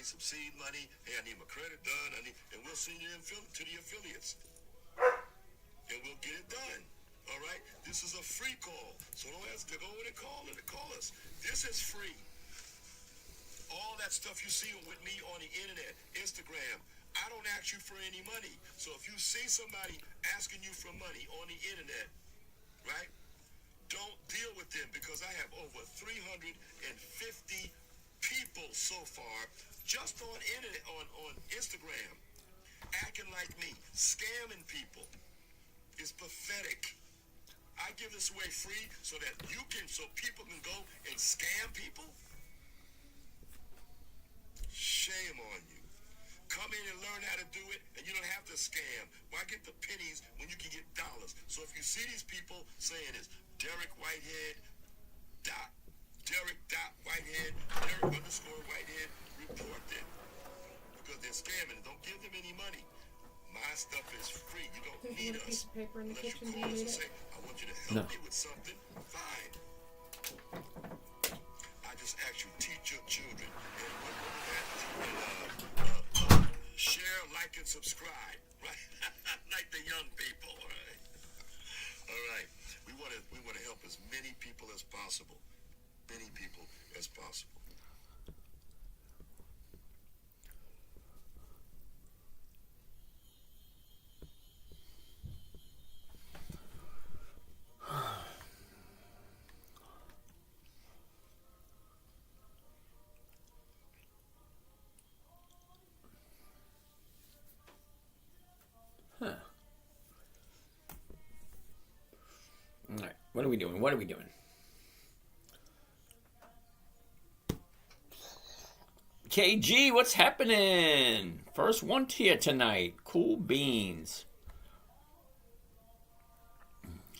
need some seed money. Hey, I need my credit done. And we'll send you to the affiliates. And we'll get it done. All right? This is a free call. So don't ask to go in and call us. This is free. All that stuff you see with me on the internet, Instagram, I don't ask you for any money. So if you see somebody asking you for money on the internet, right? Don't deal with them, because I have over 350 people so far just on internet, on Instagram, acting like me, scamming people. It's pathetic. I give this away free so people can go and scam people. Shame on you. Come in and learn how to do it, and you don't have to scam. Why get the pennies when you can get dollars? So if you see these people saying this, Derek Whitehead, Derek _Whitehead, report them, because they're scamming. Don't give them any money. My stuff is free. You don't need us. Piece of paper in the Unless kitchen. you call us and say, I want you to help me with something. Fine. I just ask you, teach your children. And share, like, and subscribe. Right? Like the young people. Right? All right. We want to help as many people as possible. Many people as possible. All right, what are we doing? KG, what's happening? First one here tonight. Cool beans.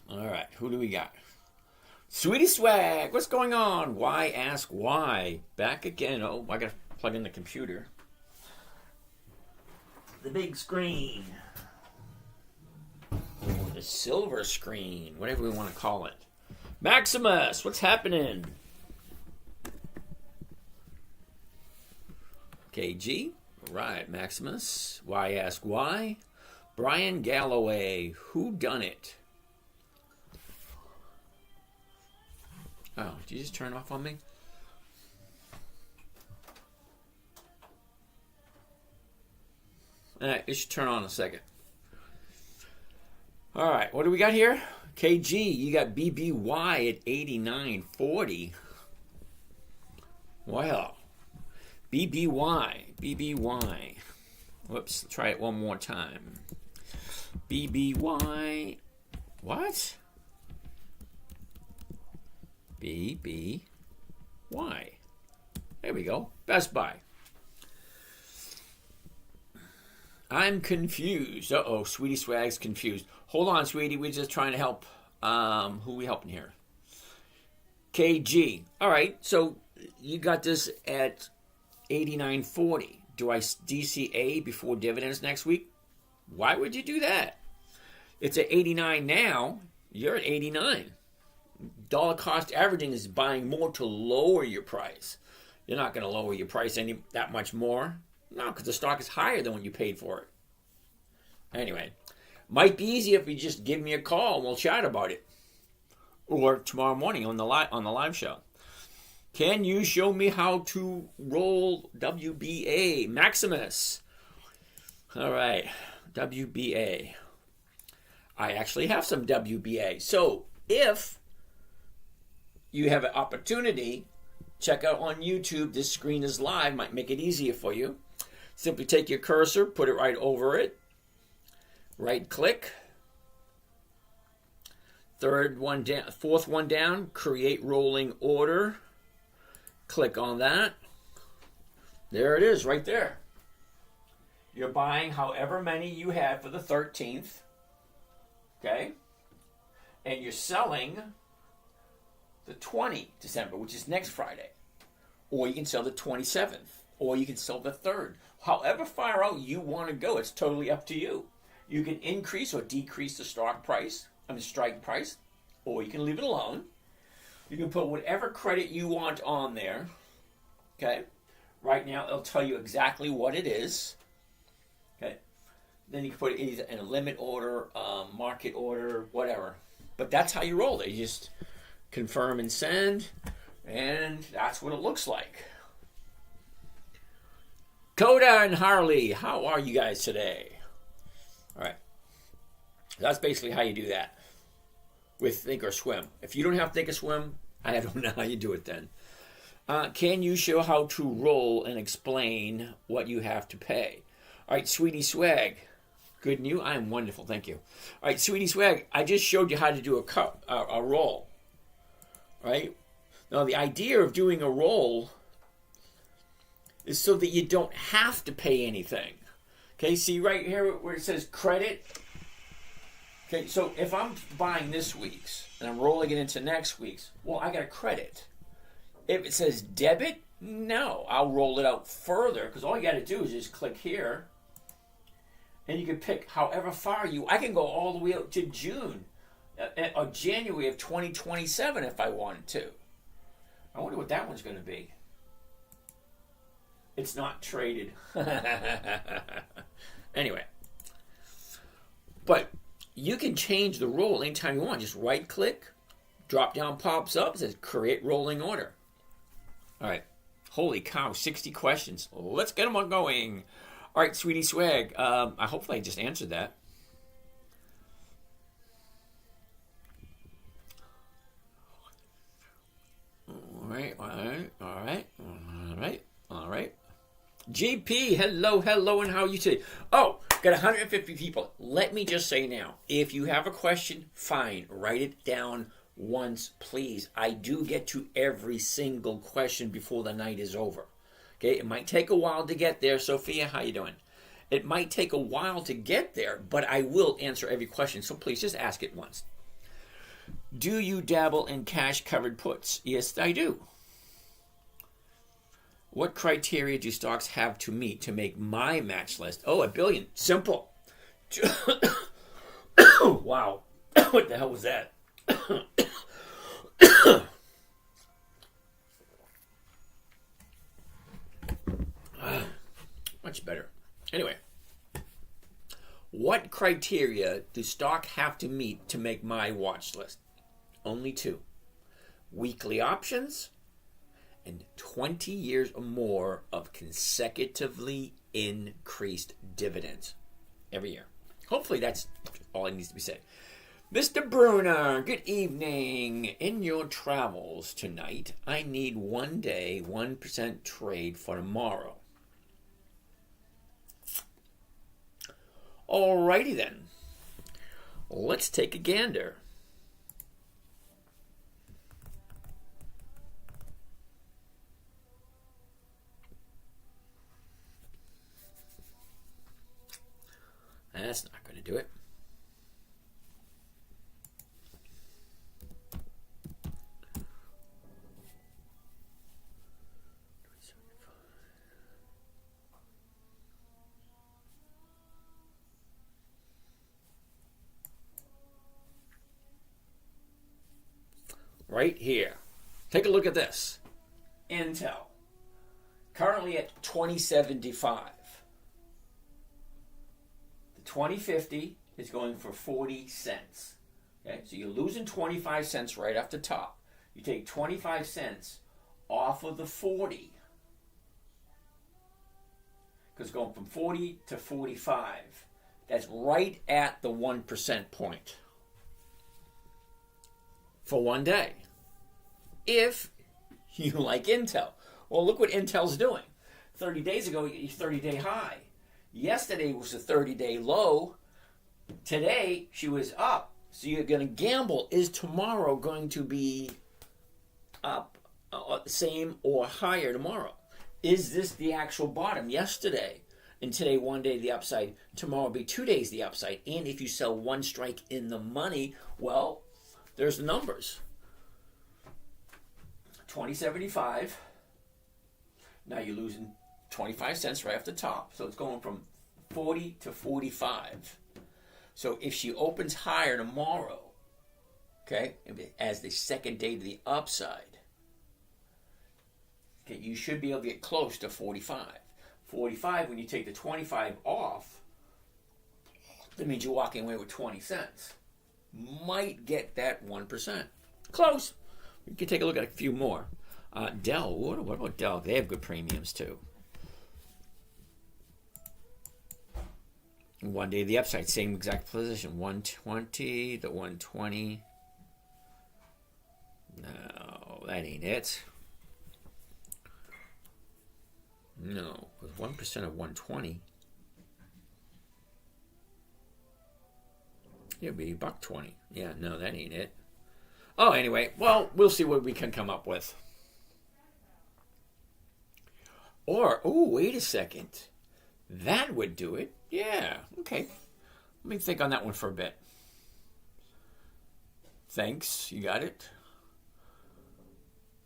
All right, who do we got? Sweetie Swag, what's going on? Why ask why? Back again. Oh, I got to plug in the computer. The big screen. The silver screen, whatever we want to call it. Maximus, what's happening? KG, all right, Maximus. Why ask why? Brian Galloway, who done it? Oh, did you just turn off on me? It should turn on in a second. All right, what do we got here? KG, you got BBY at 89.40. Well, BBY. Whoops, try it one more time. BBY. What? BBY. There we go. Best Buy. I'm confused. Uh-oh, Sweetie Swag's confused. Hold on, sweetie. We're just trying to help. Who are we helping here? KG. All right, so you got this at 89.40. Do I DCA before dividends next week? Why would you do that? It's at 89 now. You're at 89. Dollar cost averaging is buying more to lower your price. You're not going to lower your price that much more. No, because the stock is higher than what you paid for it. Anyway, might be easier if you just give me a call and we'll chat about it. Or tomorrow morning on the live show. Can you show me how to roll WBA? Maximus. All right, WBA. I actually have some WBA. So if you have an opportunity, check out on YouTube. This screen is live. Might make it easier for you. Simply take your cursor, put it right over it. Right click. Fourth one down, create rolling order. Click on that. There it is, right there. You're buying however many you have for the 13th. Okay? And you're selling the 20th December, which is next Friday. Or you can sell the 27th. Or you can sell the 3rd. However far out you want to go, it's totally up to you. You can increase or decrease the strike price, or you can leave it alone. You can put whatever credit you want on there. Okay? Right now, it'll tell you exactly what it is. Okay. Then you can put it either in a limit order, market order, whatever. But that's how you roll it. You just confirm and send, and that's what it looks like. Coda and Harley, how are you guys today? All right. That's basically how you do that with Think or Swim. If you don't have Think or Swim, I don't know how you do it then. Can you show how to roll and explain what you have to pay? All right, Sweetie Swag. Good news. I am wonderful. Thank you. All right, Sweetie Swag. I just showed you how to do a roll. Right? Now, the idea of doing a roll is so that you don't have to pay anything. Okay, see right here where it says credit? Okay, so if I'm buying this week's and I'm rolling it into next week's, well, I got a credit. If it says debit, no, I'll roll it out further because all you got to do is just click here and you can pick however far I can go all the way up to June or January of 2027 if I wanted to. I wonder what that one's going to be. It's not traded. Anyway. But you can change the roll anytime you want. Just right click, drop down pops up, it says create rolling order. All right. Holy cow, 60 questions. Let's get them all going. All right, Sweetie Swag. I hopefully I just answered that. All right. GP, hello, and how are you today? Oh, got 150 people. Let me just say now, if you have a question, fine, write it down once, please. I do get to every single question before the night is over. Okay, it might take a while to get there. Sophia, how you doing? It might take a while to get there, but I will answer every question, so please just ask it once. Do you dabble in cash-covered puts? Yes, I do. What criteria do stocks have to meet to make my match list? Oh, 1 billion. Simple. Wow. What the hell was that? Much better. Anyway. What criteria do stock have to meet to make my watch list? Only 2. Weekly options and 20 years or more of consecutively increased dividends every year. Hopefully that's all that needs to be said. Mr. Bruner, good evening. In your travels tonight, I need 1 day, 1% trade for tomorrow. Alrighty then. Let's take a gander. That's not going to do it. Right here. Take a look at this. Intel. Currently at 2075. 2050 is going for 40 cents. Okay, so you're losing 25 cents right off the top. You take 25 cents off of the 40. Because going from 40 to 45, that's right at the 1% point. For 1 day. If you like Intel. Well, look what Intel's doing. 30 days ago, 30-day high. Yesterday was a 30-day low. Today, she was up. So you're going to gamble. Is tomorrow going to be up, same or higher tomorrow? Is this the actual bottom? Yesterday and today, 1 day the upside. Tomorrow will be 2 days the upside. And if you sell one strike in the money, well, there's the numbers. 2075. Now you're losing 25 cents right off the top. So it's going from 40 to 45. So if she opens higher tomorrow, okay, as the second day to the upside, Okay, you should be able to get close to 45. 45, when you take the 25 off, that means you're walking away with 20 cents. Might get that 1%. Close. We can take a look at a few more. Dell, what about Dell? They have good premiums too. One day the upside, same exact position. 120, the 120. No, that ain't it. No, with 1% of 120, it'd be $1.20. Yeah, no, that ain't it. Oh, anyway, well, we'll see what we can come up with. Or, oh, wait a second. That would do it. Yeah, okay. Let me think on that one for a bit. Thanks, you got it.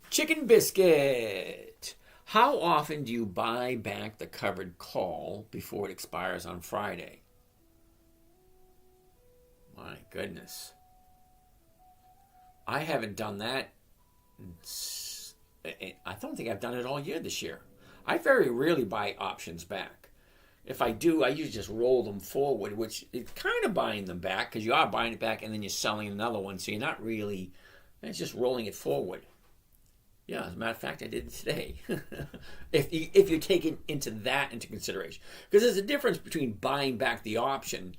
Chicken biscuit. How often do you buy back the covered call before it expires on Friday? My goodness. I haven't done that. I don't think I've done it all year this year. I very rarely buy options back. If I do, I usually just roll them forward, which is kind of buying them back because you are buying it back and then you're selling another one. So you're not really, it's just rolling it forward. Yeah, as a matter of fact, I did it today. if you're taking into consideration. Because there's a difference between buying back the option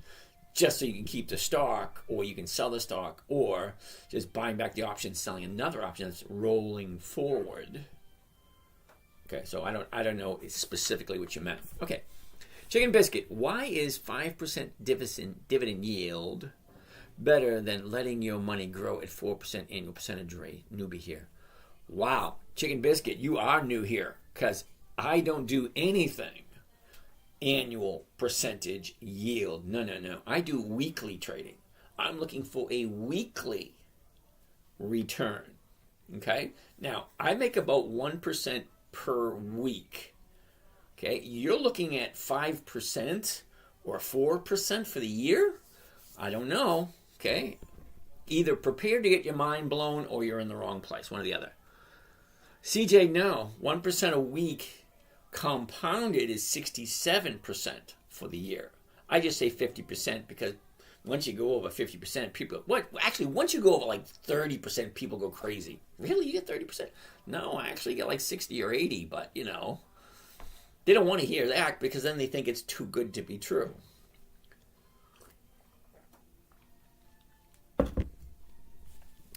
just so you can keep the stock, or you can sell the stock, or just buying back the option, selling another option that's rolling forward. Okay, so I don't know specifically what you meant. Okay, chicken biscuit. Why is 5% dividend yield better than letting your money grow at 4% annual percentage rate? Newbie here. Wow, chicken biscuit, you are new here because I don't do anything annual percentage yield. No. I do weekly trading. I'm looking for a weekly return. Okay? Now, I make about 1% per week. Okay? You're looking at 5% or 4% for the year? I don't know. Okay? Either prepare to get your mind blown or you're in the wrong place, one or the other. CJ, no. 1% a week compounded is 67% for the year. I just say 50% because once you go over 50%, people... once you go over like 30%, people go crazy. Really? You get 30%? No, I actually get like 60 or 80, but, you know, they don't want to hear that because then they think it's too good to be true.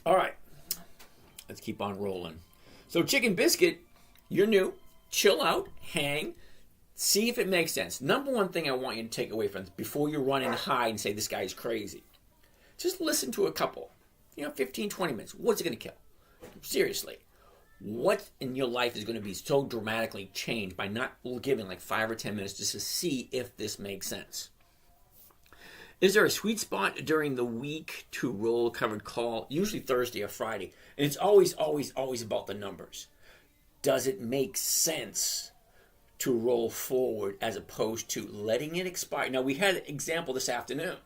All right. Let's keep on rolling. So chicken biscuit, you're new. Chill out, hang, see if it makes sense. Number one thing I want you to take away from this before you run and hide and say this guy's crazy. Just listen to a couple. 15, 20 minutes. What's it going to kill? Seriously. What in your life is going to be so dramatically changed by not giving like 5 or 10 minutes just to see if this makes sense? Is there a sweet spot during the week to roll covered call? Usually Thursday or Friday. And it's always about the numbers. Does it make sense to roll forward as opposed to letting it expire? Now, we had an example this morning,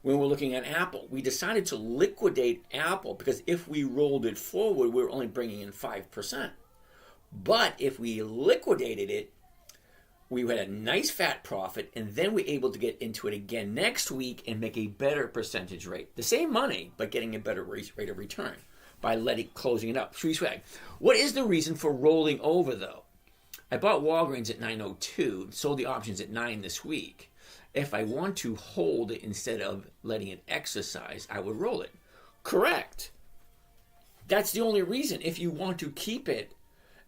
when we're looking at Apple. We decided to liquidate Apple because if we rolled it forward, we were only bringing in 5%. But if we liquidated it, we had a nice fat profit, and then we were able to get into it again next week and make a better percentage rate. The same money, but getting a better rate of return by closing it up. Sweet swag. What is the reason for rolling over, though? I bought Walgreens at 9.02, sold the options at 9 this week. If I want to hold it instead of letting it exercise, I would roll it. Correct. That's the only reason. If you want to keep it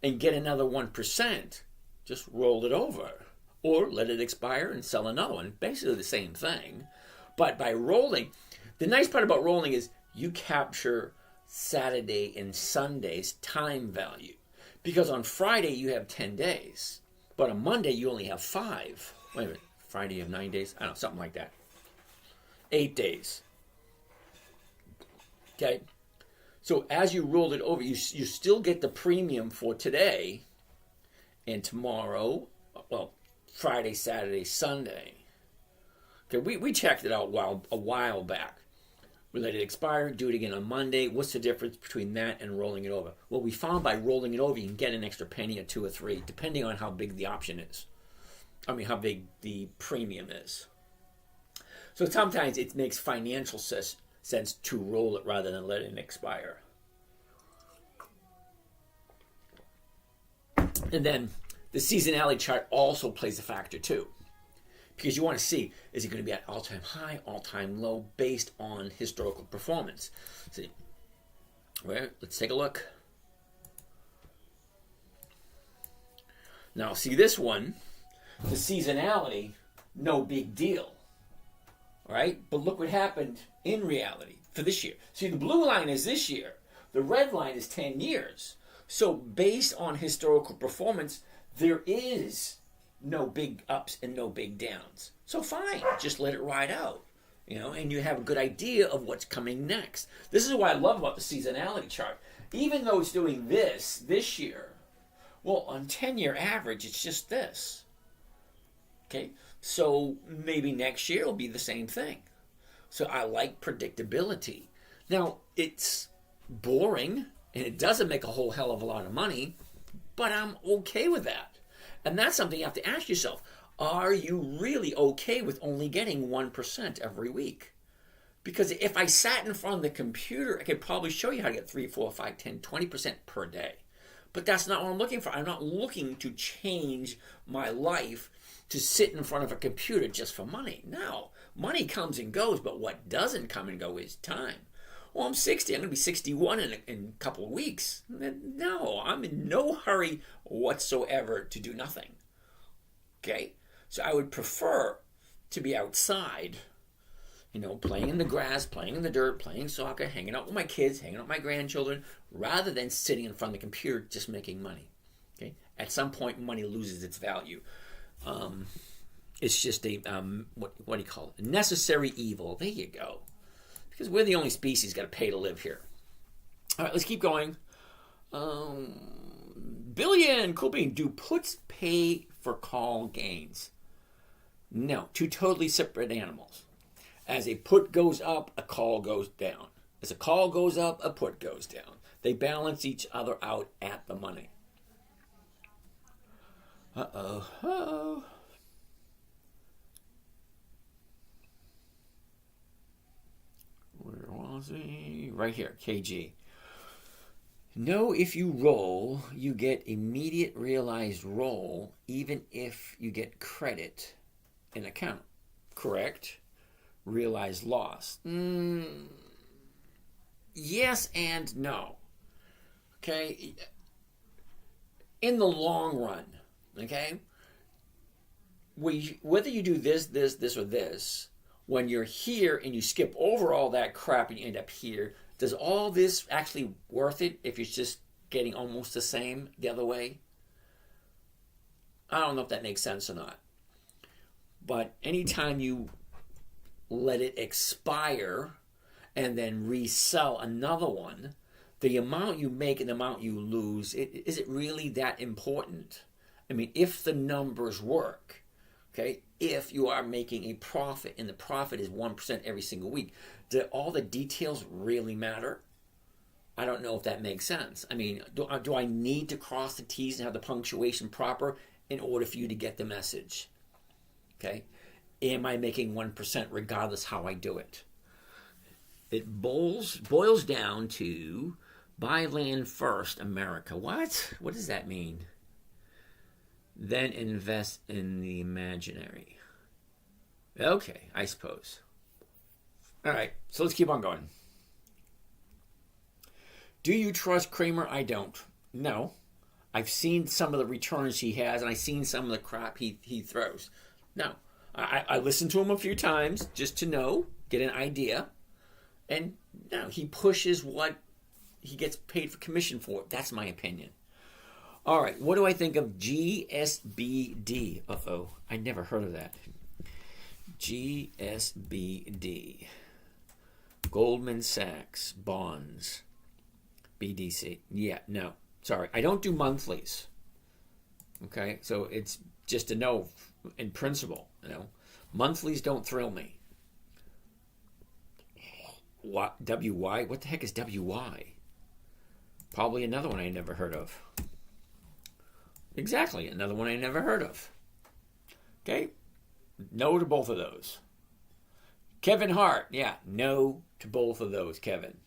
and get another 1%, just roll it over or let it expire and sell another one. Basically the same thing. But by rolling, the nice part about rolling is you capture Saturday and Sunday's time value. Because on Friday you have 10 days. But on Monday you only have 5. Wait a minute. Friday you have 9 days? I don't know, something like that. 8 days. Okay? So as you roll it over, you still get the premium for today and tomorrow, well, Friday, Saturday, Sunday. Okay, we checked it out a while back. We let it expire, do it again on Monday. What's the difference between that and rolling it over? Well, we found by rolling it over, you can get an extra penny or two or three, depending on how big the option is. I mean, how big the premium is. So sometimes it makes financial sense to roll it rather than let it expire. And then the seasonality chart also plays a factor too. Because you want to see, is it going to be at all-time high, all-time low, based on historical performance? See, well, let's take a look. Now, see this one, the seasonality, no big deal. All right? But look what happened in reality for this year. See, the blue line is this year. The red line is 10 years. So based on historical performance, there is no big ups and no big downs. So fine, just let it ride out, and you have a good idea of what's coming next. This is what I love about the seasonality chart. Even though it's doing this year, well, on 10-year average, it's just this. Okay, so maybe next year will be the same thing. So I like predictability. Now, it's boring, and it doesn't make a whole hell of a lot of money, but I'm okay with that. And that's something you have to ask yourself. Are you really okay with only getting 1% every week? Because if I sat in front of the computer, I could probably show you how to get 3, 4, 5, 10, 20% per day. But that's not what I'm looking for. I'm not looking to change my life to sit in front of a computer just for money. No, money comes and goes, but what doesn't come and go is time. Well, I'm 60. I'm going to be 61 in a couple of weeks. No, I'm in no hurry whatsoever to do nothing. Okay? So I would prefer to be outside, playing in the grass, playing in the dirt, playing soccer, hanging out with my kids, hanging out with my grandchildren, rather than sitting in front of the computer just making money. Okay? At some point, money loses its value. It's just a, what do you call it? A necessary evil. There you go. Because we're the only species got to pay to live here. All right, let's keep going. Billion, cool bean. Do puts pay for call gains? No, two totally separate animals. As a put goes up, a call goes down. As a call goes up, a put goes down. They balance each other out at the money. Uh-oh. Where was he? Right here, KG. No, if you roll, you get immediate realized roll, even if you get credit in account. Correct? Realized loss. Yes and no. Okay? In the long run, okay? Whether you do this, or this, when you're here and you skip over all that crap and you end up here, does all this actually worth it if you're just getting almost the same the other way? I don't know if that makes sense or not. But anytime you let it expire and then resell another one, the amount you make and the amount you lose, is it really that important? I mean, if the numbers work, okay, if you are making a profit and the profit is 1% every single week, do all the details really matter? I don't know if that makes sense. I mean, do I need to cross the T's and have the punctuation proper in order for you to get the message? Okay? Am I making 1% regardless how I do it? It boils down to buy land first, America. What? What does that mean? Then invest in the imaginary. Okay, I suppose. All right, so let's keep on going. Do you trust Cramer? I don't. No. I've seen some of the returns he has, and I've seen some of the crap he throws. No. I listened to him a few times just to know, get an idea. And no, he pushes what he gets paid for commission for. That's my opinion. All right, what do I think of GSBD? Uh-oh, I never heard of that. GSBD. Goldman Sachs bonds. BDC. Yeah, no. Sorry, I don't do monthlies. Okay, so it's just a no in principle. Monthlies don't thrill me. WY? What the heck is WY? Probably another one I never heard of. Exactly, another one I never heard of. Okay, no to both of those. Kevin Hart, yeah, no to both of those, Kevin.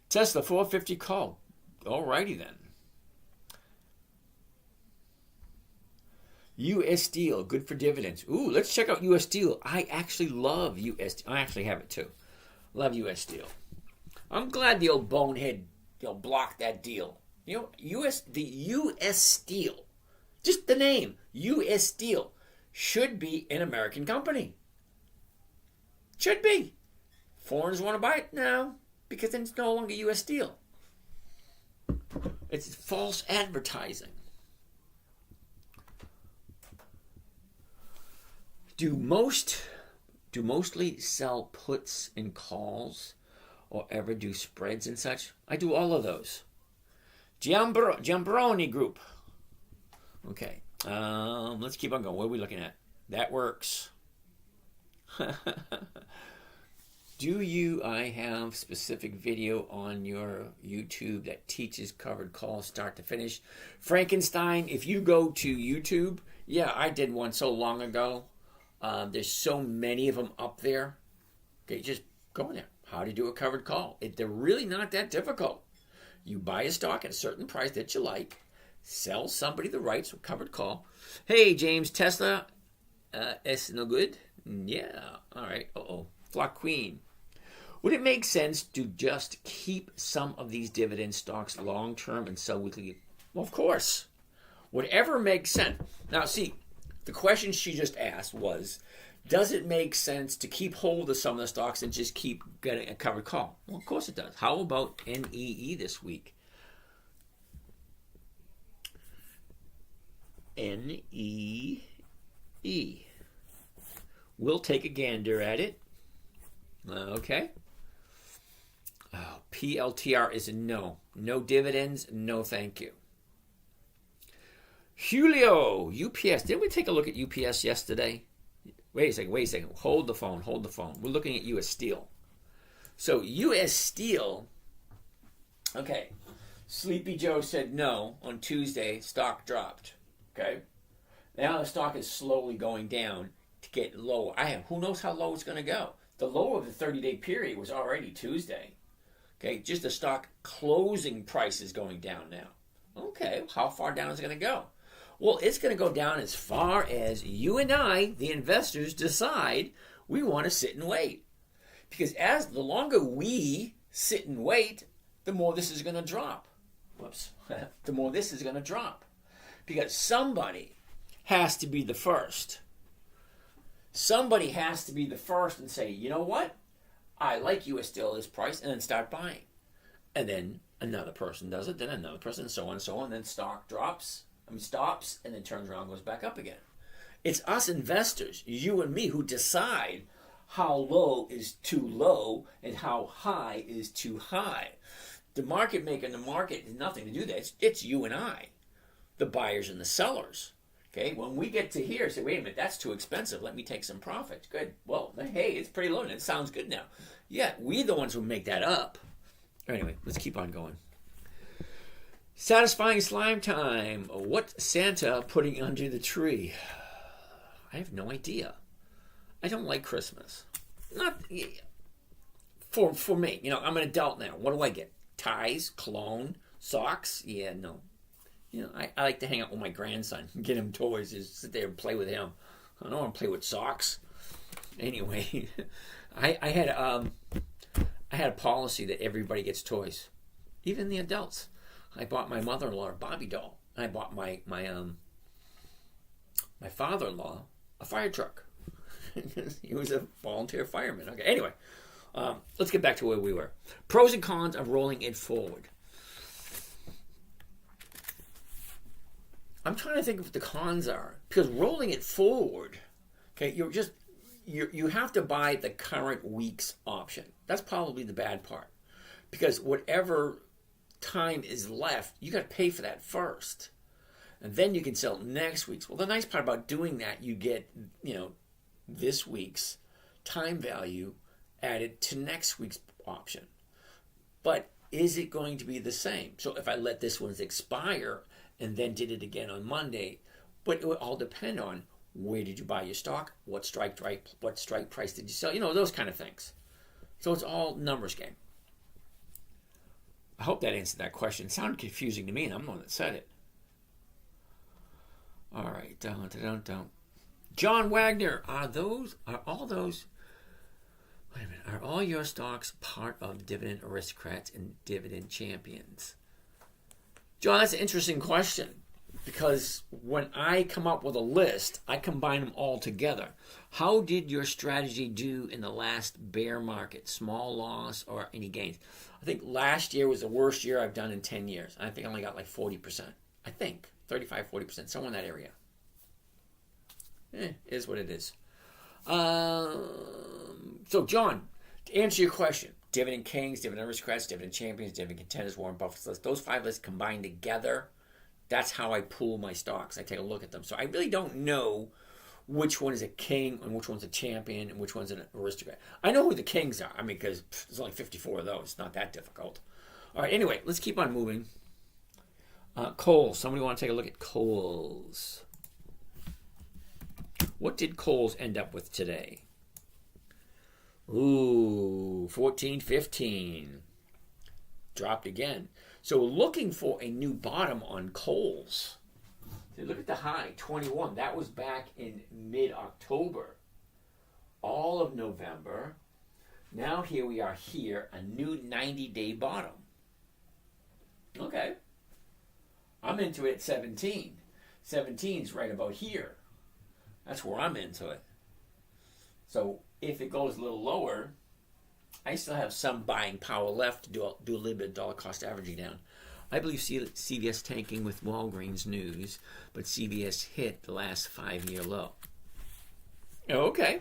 Tesla 450 call. Alrighty then. U.S. Steel, good for dividends. Ooh, let's check out U.S. Steel. I actually love U.S. Steel. I actually have it too. Love U.S. Steel. I'm glad the old bonehead blocked that deal. The U.S. Steel, just the name, U.S. Steel, should be an American company. Should be. Foreigners want to buy it? No, because then it's no longer U.S. Steel. It's false advertising. Do mostly sell puts and calls or ever do spreads and such? I do all of those. Giambroni Group. Okay. Let's keep on going. What are we looking at? That works. I have specific video on your YouTube that teaches covered calls start to finish? Frankenstein, if you go to YouTube, yeah, I did one so long ago. There's so many of them up there. Okay, just go in there. How to do a covered call. They're really not that difficult. You buy a stock at a certain price that you like, sell somebody the rights for covered call. Hey, James, Tesla, it's no good? Yeah, all right. Flock Queen. Would it make sense to just keep some of these dividend stocks long-term and sell weekly? Well, of course. Whatever makes sense. Now, see, the question she just asked was, does it make sense to keep hold of some of the stocks and just keep getting a covered call? Well, of course it does. How about NEE this week? NEE. We'll take a gander at it. Okay. Oh, PLTR is a no. No dividends, no thank you. Julio, UPS. Didn't we take a look at UPS yesterday? Wait a second. Hold the phone. We're looking at U.S. Steel. So U.S. Steel, okay. Sleepy Joe said no on Tuesday. Stock dropped. Okay. Now the stock is slowly going down to get lower. Who knows how low it's going to go? The low of the 30-day period was already Tuesday. Okay, just the stock closing price is going down now. Okay, how far down is it going to go? Well, it's going to go down as far as you and I, the investors, decide we want to sit and wait. Because the longer we sit and wait, the more this is going to drop. The more this is going to drop. Because somebody has to be the first. Somebody has to be the first and say, you know what? I like U.S. Steel at this price, and then start buying. And then another person does it, then another person, and so on and so on. And then stock stops, and then turns around and goes back up again. It's us investors, you and me, who decide how low is too low and how high is too high. The market maker and the market has nothing to do with that. It's you and I, the buyers and the sellers. Okay, when we get to here, say, wait a minute, that's too expensive. Let me take some profit. Good. Well, hey, it's pretty low, and it sounds good now. Yeah, we're the ones who make that up. Anyway, let's keep on going. Satisfying slime time. What Santa putting under the tree? I have no idea. I don't like Christmas. Not for me. I'm an adult now. What do I get? Ties, cologne, socks? Yeah, no. I like to hang out with my grandson and get him toys, just sit there and play with him. I don't want to play with socks. Anyway, I had a policy that everybody gets toys, even the adults. I bought my mother-in-law a Barbie doll. I bought my father-in-law a fire truck. He was a volunteer fireman. Okay. Anyway, let's get back to where we were. Pros and cons of rolling it forward. I'm trying to think of what the cons are, because rolling it forward, okay, you have to buy the current week's option. That's probably the bad part, because whatever time is left, you got to pay for that first, and then you can sell next week's. Well, the nice part about doing that, you get this week's time value added to next week's option. But is it going to be the same? So if I let this one expire and then did it again on Monday, but it would all depend on where did you buy your stock, what strike price did you sell, those kind of things. So it's all numbers game. I hope that answered that question. It sounded confusing to me, and I'm the one that said it. All right. John Wagner, are all your stocks part of Dividend Aristocrats and Dividend Champions? John, that's an interesting question, because when I come up with a list, I combine them all together. How did your strategy do in the last bear market? Small loss or any gains? I think last year was the worst year I've done in 10 years. I think I only got like 40%. I think 35, 40%, somewhere in that area. It is what it is. So, John, to answer your question, Dividend Kings, Dividend Aristocrats, Dividend Champions, Dividend Contenders, Warren Buffett's list, those 5 lists combined together, that's how I pool my stocks. I take a look at them. So I really don't know which one is a king and which one's a champion and which one's an aristocrat. I know who the kings are. I mean, because there's only 54 of those. It's not that difficult. All right, anyway, let's keep on moving. Kohl's. Somebody want to take a look at Kohl's. What did Kohl's end up with today? Ooh, 14.15. Dropped again. So we're looking for a new bottom on Kohl's. So look at the high, 21. That was back in mid-October. All of November. Now here we are here, a new 90-day bottom. Okay. I'm into it at 17. 17's right about here. That's where I'm into it. So if it goes a little lower, I still have some buying power left to do a little bit of dollar cost averaging down. I believe CVS tanking with Walgreens news, but CVS hit the last 5-year low. Okay.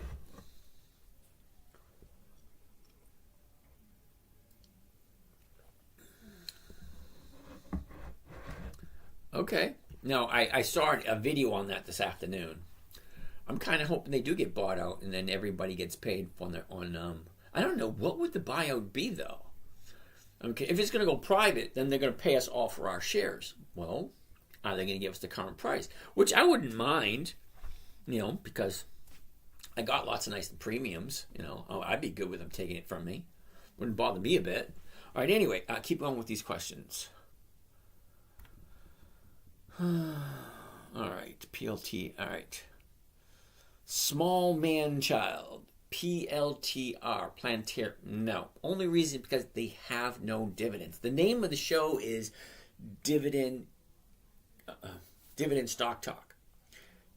Okay. Now, I saw a video on that this afternoon. I'm kind of hoping they do get bought out and then everybody gets paid I don't know, what would the buyout be, though? Okay, if it's going to go private, then they're going to pay us all for our shares. Well, are they going to give us the current price? Which I wouldn't mind, because I got lots of nice premiums. I'd be good with them taking it from me. Wouldn't bother me a bit. All right, anyway, keep going with these questions. All right, PLT, all right. Small man child. PLTR, Plantier, no. Only reason because they have no dividends. The name of the show is Dividend Stock Talk.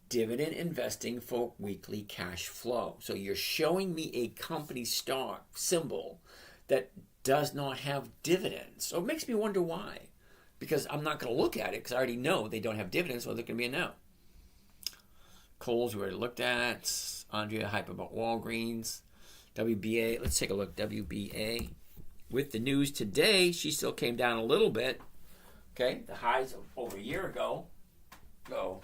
Dividend investing for weekly cash flow. So you're showing me a company stock symbol that does not have dividends. So it makes me wonder why. Because I'm not going to look at it because I already know they don't have dividends, so they're going to be a no. Kohl's we already looked at. Andrea hype about Walgreens. WBA, let's take a look. WBA. With the news today, she still came down a little bit. Okay, the highs of over a year ago. So,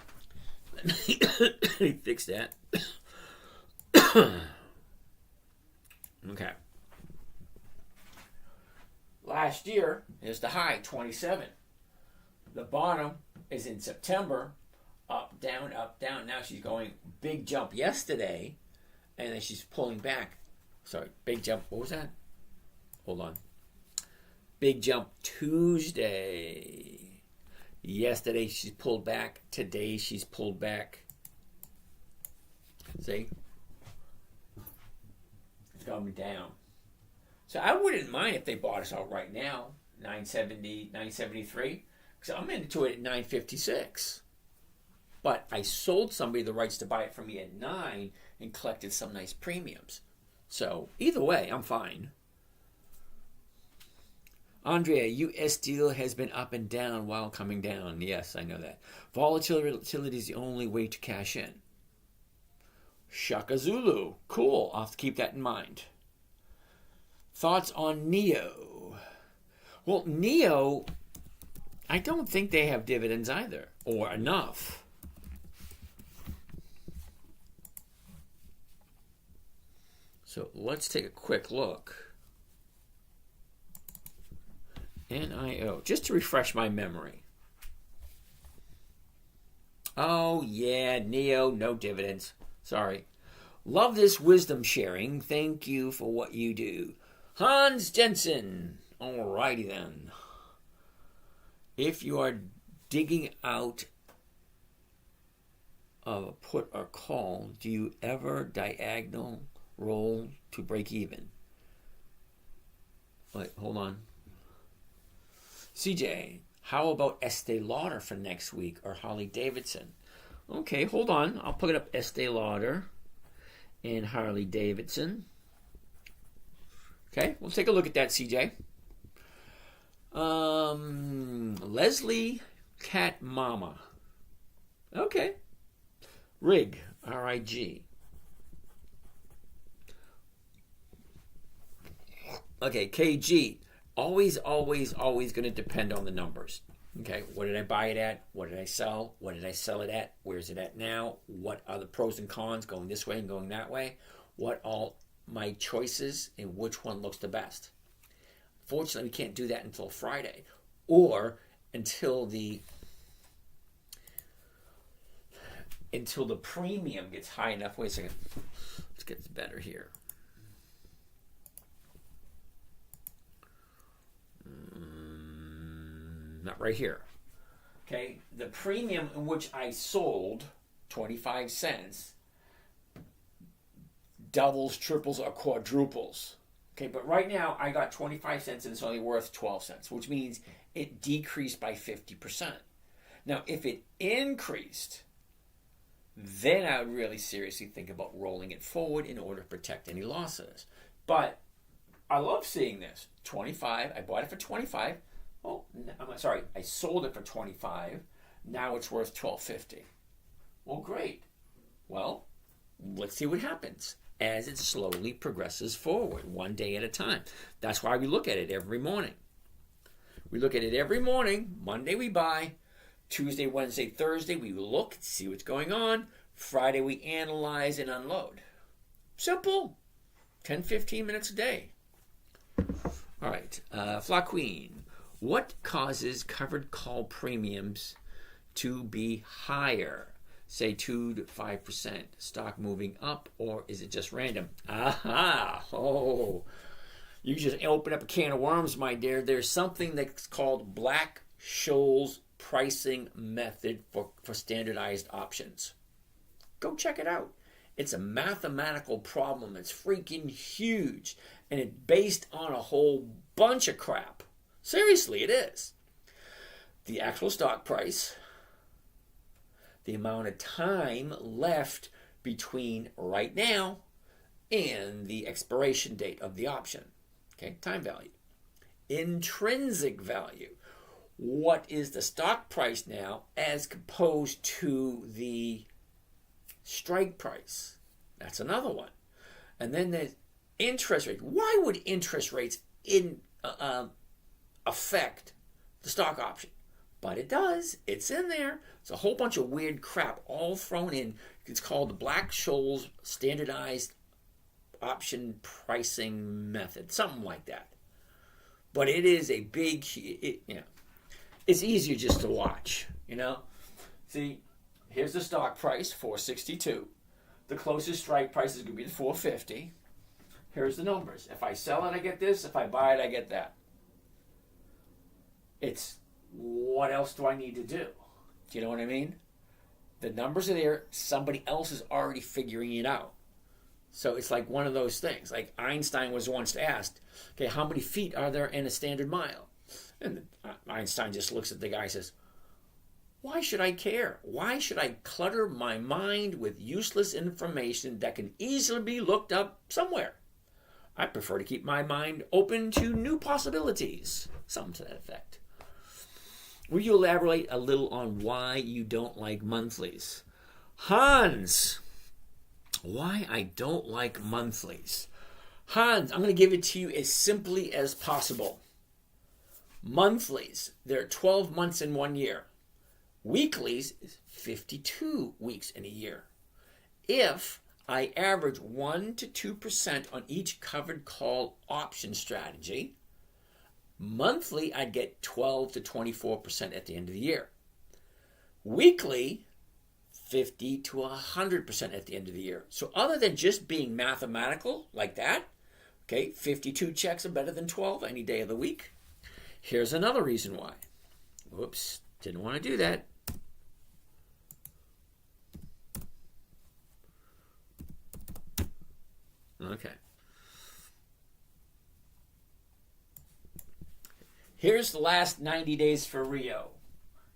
let me fix that. Okay. Last year is the high, 27. The bottom is in September. Up, down, up, down. Now she's going big jump yesterday, and then she's pulling back. Sorry, big jump. What was that? Hold on. Big jump Tuesday. Yesterday she's pulled back. Today she's pulled back. See? It's going down. So I wouldn't mind if they bought us out right now. 970, 973. Because I'm into it at 956. But I sold somebody the rights to buy it from me at 9 and collected some nice premiums. So either way, I'm fine. Andrea, U.S. Steel has been up and down while coming down. Yes, I know that. Volatility is the only way to cash in. Shaka Zulu. Cool. I'll have to keep that in mind. Thoughts on NEO? Well, NEO, I don't think they have dividends either, or enough. So let's take a quick look. NIO, just to refresh my memory. Oh, yeah, NEO, no dividends. Sorry. Love this wisdom sharing. Thank you for what you do. Hans Jensen. Alrighty then. If you are digging out of a put or call, do you ever diagonal roll to break even? Wait, hold on. CJ, how about Estee Lauder for next week or Harley Davidson? Okay, hold on. I'll put it up Estee Lauder and Harley Davidson. Okay, we'll take a look at that, CJ. Leslie Cat Mama. Okay. RIG, R-I-G. Okay, KG. Always going to depend on the numbers. Okay, what did I buy it at? What did I sell? What did I sell it at? Where's it at now? What are the pros and cons going this way and going that way? What all my choices and which one looks the best? Fortunately, we can't do that until Friday or until the premium gets high enough. Wait a second. Let's get this better here. Not right here. Okay, the premium in which I sold 25 cents doubles, triples, or quadruples. Okay, but right now I got 25 cents and it's only worth 12 cents, which means it decreased by 50%. Now, if it increased, then I would really seriously think about rolling it forward in order to protect any losses. But I love seeing this. 25, I bought it for 25. Oh, I'm sorry, I sold it for 25. Now it's worth $12.50. Well, great. Well, let's see what happens as it slowly progresses forward, one day at a time. That's why we look at it every morning. We look at it every morning. Monday we buy. Tuesday, Wednesday, Thursday we look, see what's going on. Friday we analyze and unload. Simple. 10, 15 minutes a day. All right. Flaqueen. What causes covered call premiums to be higher? Say 2 to 5%. Stock moving up, or is it just random? Aha! Oh, you just open up a can of worms, my dear. There's something that's called Black-Scholes pricing method for standardized options. Go check it out. It's a mathematical problem. It's freaking huge, and it's based on a whole bunch of crap. Seriously, it is. The actual stock price, the amount of time left between right now and the expiration date of the option. Okay, time value. Intrinsic value. What is the stock price now as opposed to the strike price? That's another one. And then there's interest rate. Why would interest rates affect the stock option? But it does. It's in there. It's a whole bunch of weird crap all thrown in. It's called the Black-Scholes standardized option pricing method, something like that. But it is a big, it's easier just to watch, See, here's the stock price, 462. The closest strike price is going to be the 450. Here's the numbers. If I sell it, I get this. If I buy it, I get that. It's what else do I need to do? Do you know what I mean? The numbers are there. Somebody else is already figuring it out. So it's like one of those things. Like Einstein was once asked, okay, how many feet are there in a standard mile? And Einstein just looks at the guy and says, why should I care? Why should I clutter my mind with useless information that can easily be looked up somewhere? I prefer to keep my mind open to new possibilities. Something to that effect. Will you elaborate a little on why you don't like monthlies? Hans, why I don't like monthlies. Hans, I'm going to give it to you as simply as possible. Monthlies, there are 12 months in 1 year. Weeklies is 52 weeks in a year. If I average 1 to 2% on each covered call option strategy, Monthly, I'd get 12 to 24% at the end of the year. Weekly, 50 to 100% at the end of the year. So other than just being mathematical like that, okay, 52 checks are better than 12 any day of the week. Here's another reason why. Whoops, didn't want to do that. Okay. Here's the last 90 days for Rio.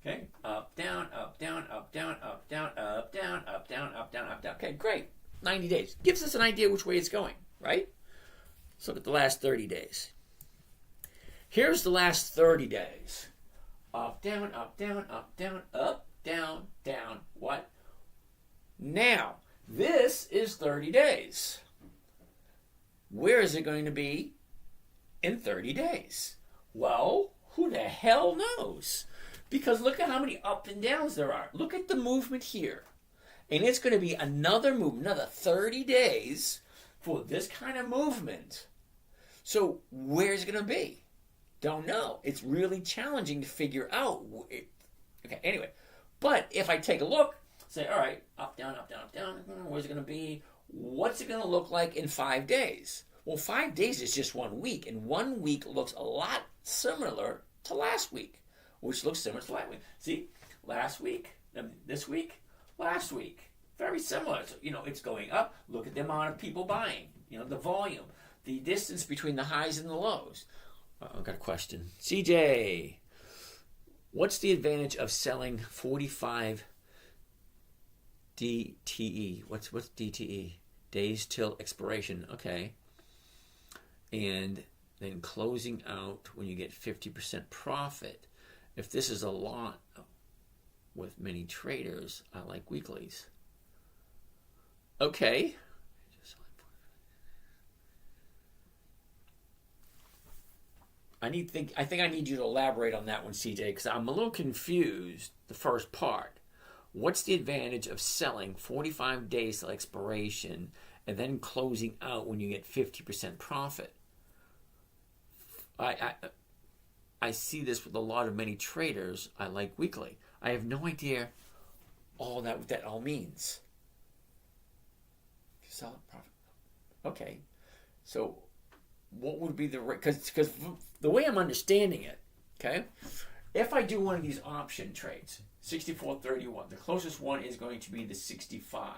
Okay, up, down, up, down, up, down, up, down, up, down, up, down, up, down, up, down. Okay, great. 90 days. Gives us an idea which way it's going, right? Let's look at the last 30 days. Here's the last 30 days. Up, down, up, down, up, down, up, down, down. What? Now, this is 30 days. Where is it going to be in 30 days? Well, who the hell knows? Because look at how many up and downs there are. Look at the movement here. And it's going to be another movement, another 30 days for this kind of movement. So where's it going to be? Don't know. It's really challenging to figure out. Okay, anyway. But if I take a look, say, all right, up, down, up, down, up, down. Where's it going to be? What's it going to look like in 5 days? Well, 5 days is just 1 week. And 1 week looks a lot similar to last week. Which looks similar to last week. See, last week, this week, last week. Very similar. So, it's going up. Look at the amount of people buying. The volume. The distance between the highs and the lows. I've got a question. CJ, what's the advantage of selling 45 DTE? What's DTE? Days till expiration. Okay. And then closing out when you get 50% profit. If this is a lot with many traders, I like weeklies. Okay. I think I need you to elaborate on that one, CJ, because I'm a little confused, the first part. What's the advantage of selling 45 days till expiration and then closing out when you get 50% profit? I see this with a lot of many traders. I like weekly. I have no idea all that what that all means. Sell profit. Okay. So what would be the rate? Because the way I'm understanding it, okay, if I do one of these option trades, 64.31, the closest one is going to be the 65,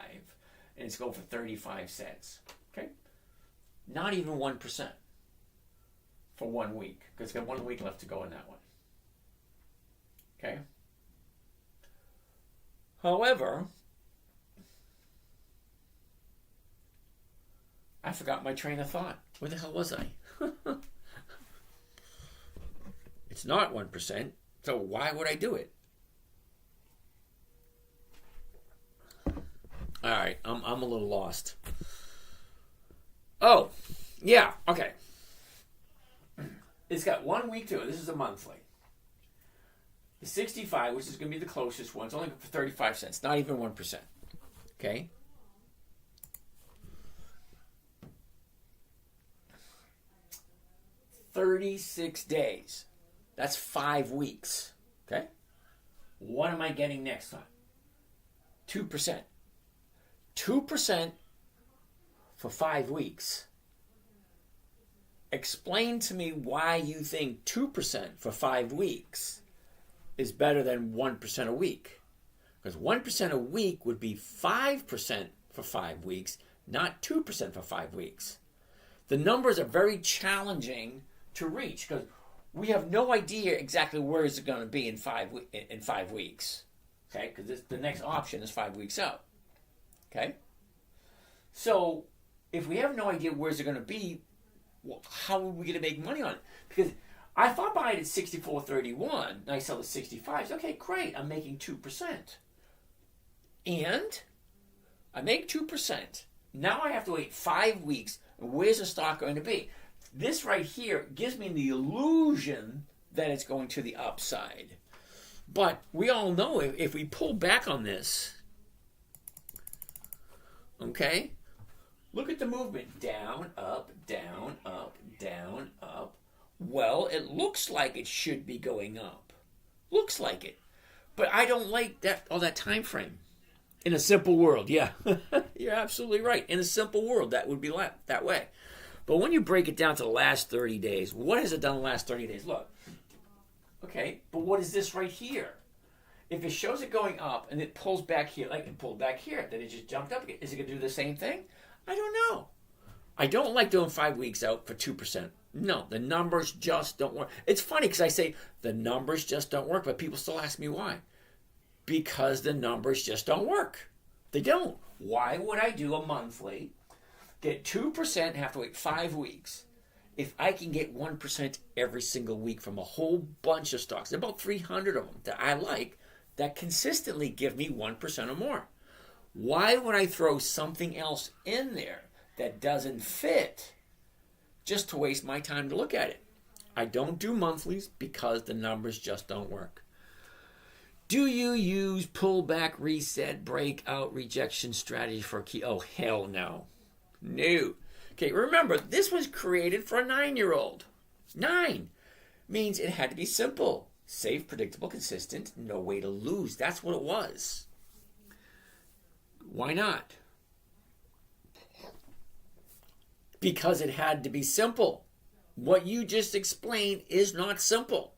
and it's going for 35 cents. Okay? Not even 1%. For 1 week, because it's got 1 week left to go in that one. Okay? However, I forgot my train of thought. Where the hell was I? It's not 1%, so why would I do it? All right, I'm a little lost. Oh, yeah, okay. It's got 1 week to it. This is a monthly. The 65, which is going to be the closest one, it's only for 35 cents, not even 1%. Okay? $36 days. That's 5 weeks. Okay? What am I getting next time? 2%. 2% for 5 weeks. Explain to me why you think 2% for 5 weeks is better than 1% a week. Because 1% a week would be 5% for 5 weeks, not 2% for 5 weeks. The numbers are very challenging to reach because we have no idea exactly where it's going to be in 5 weeks. Okay, because the next option is 5 weeks out. Okay, so if we have no idea where it's going to be, well, how are we going to make money on it? Because if I buy it at 64.31 and I sell it at 65, okay, great, I'm making 2%. And I make 2%. Now I have to wait 5 weeks. And where's the stock going to be? This right here gives me the illusion that it's going to the upside. But we all know if we pull back on this, okay, look at the movement. Down, up, down, up, down, up. Well, it looks like it should be going up. Looks like it. But I don't like that time frame. In a simple world, yeah. You're absolutely right. In a simple world, that would be that way. But when you break it down to the last 30 days, what has it done in the last 30 days? Look. Okay, but what is this right here? If it shows it going up and it pulls back here, like it pulled back here, then it just jumped up again. Is it going to do the same thing? I don't know. I don't like doing 5 weeks out for 2%. No, the numbers just don't work. It's funny because I say the numbers just don't work, but people still ask me why. Because the numbers just don't work. They don't. Why would I do a monthly, get 2%, have to wait 5 weeks, if I can get 1% every single week from a whole bunch of stocks, about 300 of them that I like, that consistently give me 1% or more? Why would I throw something else in there that doesn't fit just to waste my time to look at it? I don't do monthlies because the numbers just don't work. Do you use pullback, reset, breakout, rejection strategy for a key? Oh, hell no. No. Okay, remember, this was created for a 9-year-old. 9 means it had to be simple, safe, predictable, consistent, no way to lose. That's what it was. Why not? Because it had to be simple. What you just explained is not simple.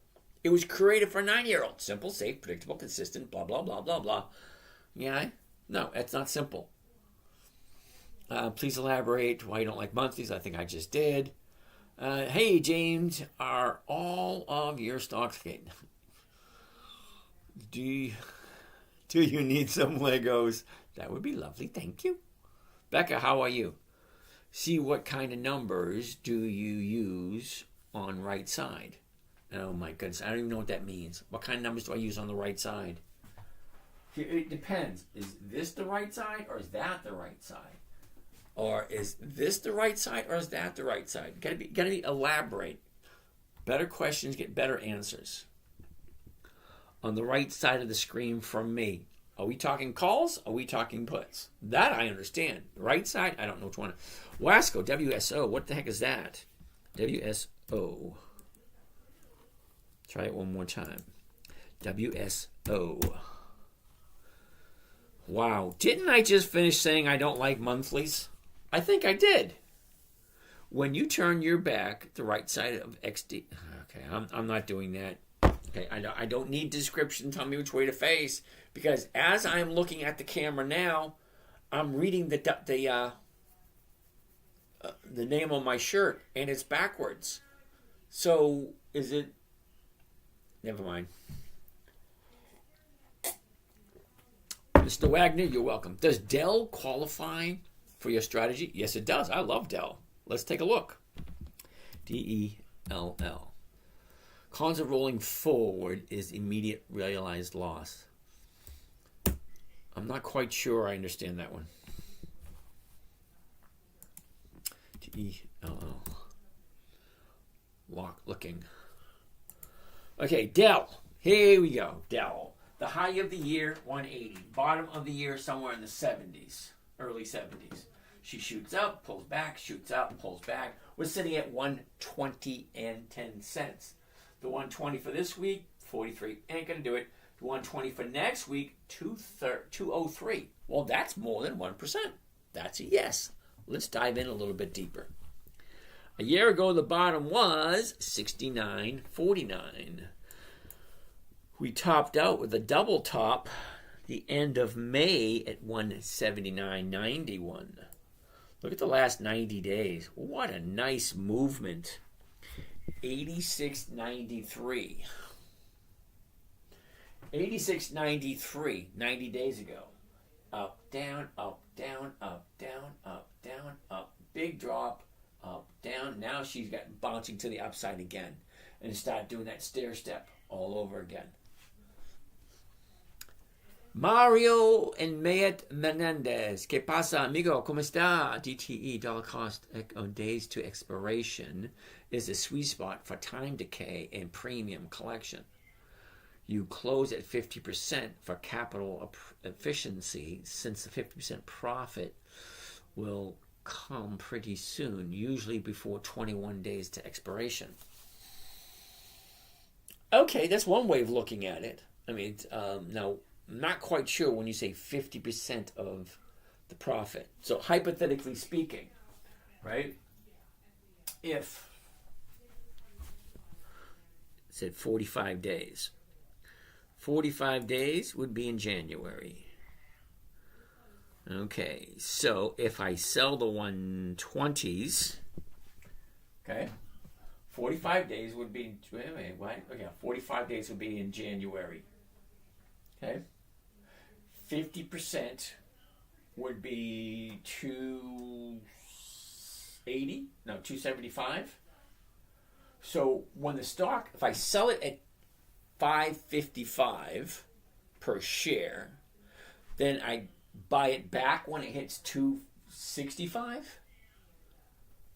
It was created for a 9-year-old. Simple, safe, predictable, consistent, blah, blah, blah, blah, blah. Yeah? No, that's not simple. Please elaborate why you don't like monthlies. I think I just did. Hey, James, are all of your stocks... Okay. Do you need some Legos? That would be lovely. Thank you. Becca, how are you? See, what kind of numbers do you use on right side? Oh my goodness, I don't even know what that means. What kind of numbers do I use on the right side? It depends. Is this the right side or is that the right side? Or is this the right side or is that the right side? Gotta be elaborate. Better questions get better answers. On the right side of the screen from me. Are we talking calls? Are we talking puts? That I understand. The right side, I don't know which one. Wasco, WSO, what the heck is that? WSO. Try it one more time. WSO. Wow. Didn't I just finish saying I don't like monthlies? I think I did. When you turn your back, the right side of XD... Okay, I'm not doing that. Okay, I don't need description. Tell me which way to face. Because as I'm looking at the camera now, I'm reading the name on my shirt, and it's backwards. So, is it... Never mind. Mr. Wagner, you're welcome. Does Dell qualify for your strategy? Yes, it does. I love Dell. Let's take a look. DELL. Cons of rolling forward is immediate realized loss. I'm not quite sure I understand that one. DELL. Looking. Okay, Dell. Here we go. Dell. The high of the year, 180. Bottom of the year, somewhere in the 70s. Early 70s. She shoots up, pulls back, shoots up, pulls back. We're sitting at 120 and 10 cents. The 120 for this week, 43. Ain't going to do it. The 120 for next week, 203. Well, that's more than 1%. That's a yes. Let's dive in a little bit deeper. A year ago, the bottom was 69.49. We topped out with a double top the end of May at 179.91. Look at the last 90 days. What a nice movement. 86.93. 86.93, 90 days ago. Up, down, up, down, up, down, up, down, up. Big drop. Up, down. Now she's got bouncing to the upside again. And start doing that stair step all over again. Mario and Mayet Menendez. ¿Qué pasa, amigo? ¿Cómo está? DTE, dollar cost on days to expiration, is a sweet spot for time decay and premium collection. You close at 50% for capital efficiency, since the 50% profit will come pretty soon, usually before 21 days to expiration. Okay, that's one way of looking at it. I mean, now, I'm not quite sure when you say 50% of the profit. So, hypothetically speaking, right? If it said 45 days, 45 days would be in January. Okay, so if I sell the 120s, okay, 45 days would be, wait, what? Okay, 45 days would be in January. Okay, 50% would be 280, no, 275. So when the stock, if I sell it at 555 per share, then I buy it back when it hits 265.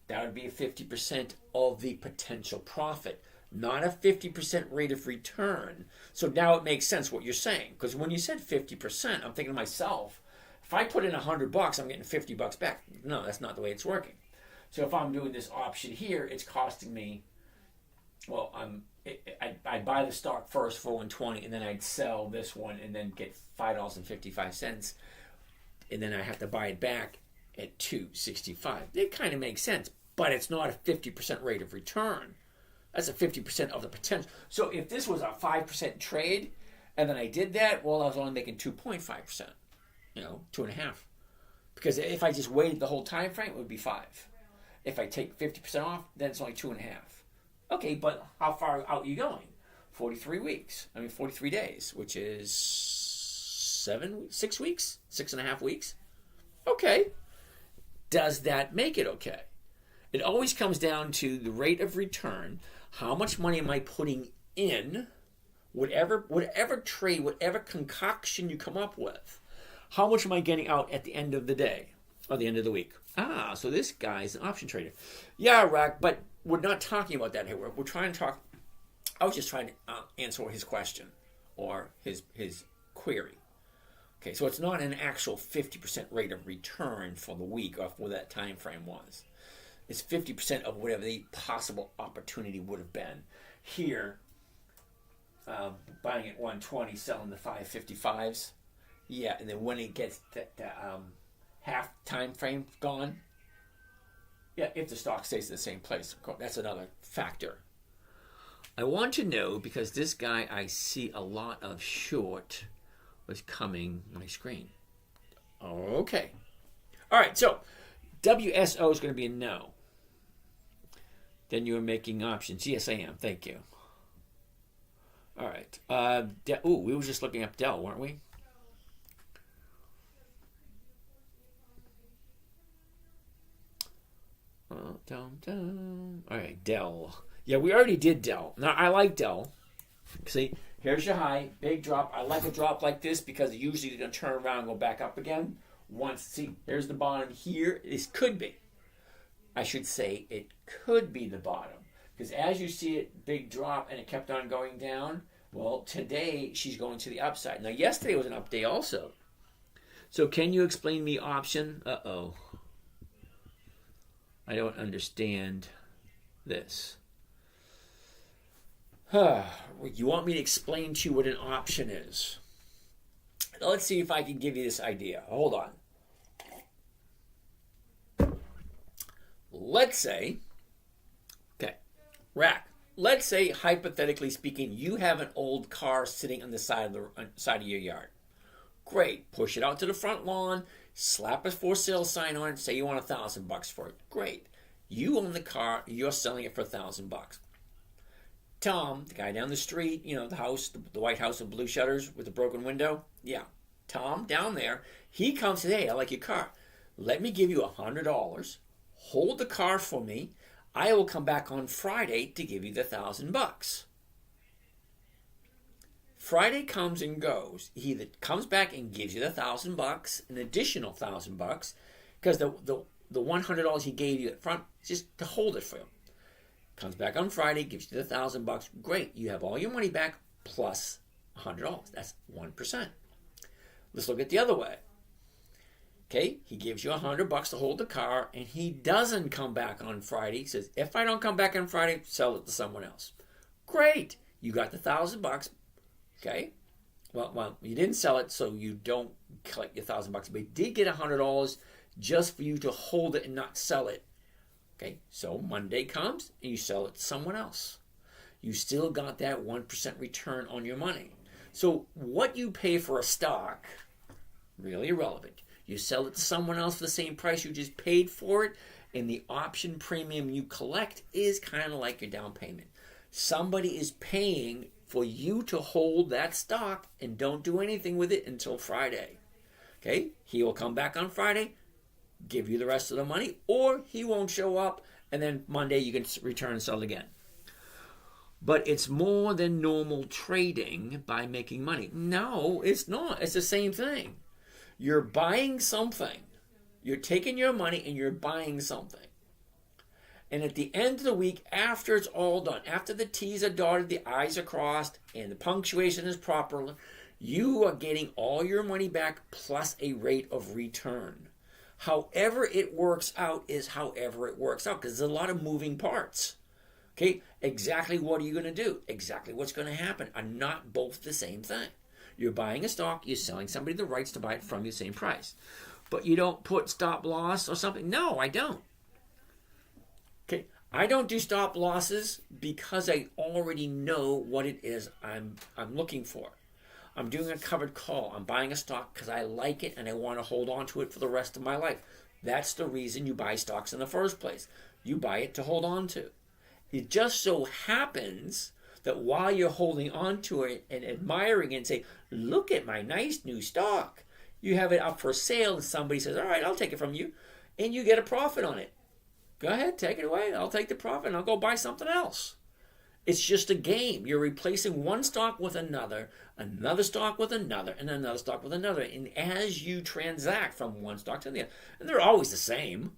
That would be a 50% of the potential profit, not a 50% rate of return. So now it makes sense what you're saying, because when you said 50%, I'm thinking to myself, if I put in $100, I'm getting $50 back. No, that's not the way it's working. So if I'm doing this option here, it's costing me, well, I'd buy the stock first for 120, and then I'd sell this one and then get $5.55, and then I have to buy it back at 265. It kind of makes sense, but it's not a 50% rate of return. That's a 50% of the potential. So if this was a 5% trade, and then I did that, well, I was only making 2.5%, 2.5. Because if I just waited the whole time frame, it would be 5. If I take 50% off, then it's only 2.5. Okay, but how far out are you going? 43 days, which is 6 weeks, 6.5 weeks. Okay. Does that make it okay? It always comes down to the rate of return. How much money am I putting in? Whatever trade, whatever concoction you come up with, how much am I getting out at the end of the day or the end of the week? So this guy's an option trader. Yeah, Rack, but we're not talking about that here. We're trying to talk. I was just trying to answer his question or his query. Okay, so it's not an actual 50% rate of return for the week or for that time frame was. It's 50% of whatever the possible opportunity would have been. Here, buying at 120, selling the 555s. Yeah, and then when it gets that half time frame gone, yeah, if the stock stays in the same place, that's another factor. I want to know, because this guy I see a lot of short was coming on my screen. Okay. All right, so WSO is going to be a no. Then you are making options. Yes, I am. Thank you. All right. We were just looking up Dell, weren't we? All right, Dell. Yeah, we already did Dell. Now, I like Dell. See, here's your high, big drop. I like a drop like this because usually you're going to turn around and go back up again. See, here's the bottom here. This could be. I should say it could be the bottom. Because as you see it, big drop, and it kept on going down, well, today she's going to the upside. Now, yesterday was an up day also. So can you explain me option? Uh-oh. I don't understand this. You want me to explain to you what an option is? Now, let's see if I can give you this idea. Hold on. Let's say, okay, Rack. Let's say, hypothetically speaking, you have an old car sitting on the side of your yard. Great. Push it out to the front lawn. Slap a for sale sign on it. Say you want $1,000 for it. Great. You own the car. You're selling it for $1,000. Tom, the guy down the street, the house, the White House with blue shutters with a broken window. Yeah. Tom, down there, he comes and says, hey, I like your car. Let me give you $100. Hold the car for me. I will come back on Friday to give you the $1,000. Friday comes and goes. He either comes back and gives you the $1,000, an additional $1,000, because the $100 he gave you up front is just to hold it for him. Comes back on Friday, gives you the $1,000. Great, you have all your money back plus $100. That's 1%. Let's look at the other way. Okay, he gives you $100 to hold the car, and he doesn't come back on Friday. He says, if I don't come back on Friday, sell it to someone else. Great. You got the $1,000, okay? Well, you didn't sell it, so you don't collect your $1,000, but you did get $100 just for you to hold it and not sell it. Okay, so Monday comes and you sell it to someone else. You still got that 1% return on your money. So what you pay for a stock, really irrelevant. You sell it to someone else for the same price you just paid for it, and the option premium you collect is kind of like your down payment. Somebody is paying for you to hold that stock and don't do anything with it until Friday. Okay, he will come back on Friday, give you the rest of the money, or he won't show up, and then Monday you can return and sell it again. But it's more than normal trading by making money. No, it's not. It's the same thing. You're buying something. You're taking your money and you're buying something. And at the end of the week, after it's all done, after the T's are dotted, the I's are crossed, and the punctuation is proper, you are getting all your money back plus a rate of return. However it works out is however it works out, because there's a lot of moving parts. Okay, exactly what are you going to do? Exactly what's going to happen are not both the same thing. You're buying a stock, you're selling somebody the rights to buy it from the same price. But you don't put stop loss or something. No, I don't. Okay, I don't do stop losses because I already know what it is I'm looking for. I'm doing a covered call. I'm buying a stock because I like it and I want to hold on to it for the rest of my life. That's the reason you buy stocks in the first place. You buy it to hold on to. It just so happens that while you're holding on to it and admiring it and say, look at my nice new stock, you have it up for sale and somebody says, all right, I'll take it from you, and you get a profit on it. Go ahead, take it away. I'll take the profit and I'll go buy something else. It's just a game. You're replacing one stock with another stock with another, and another stock with another. And as you transact from one stock to the other, and they're always the same.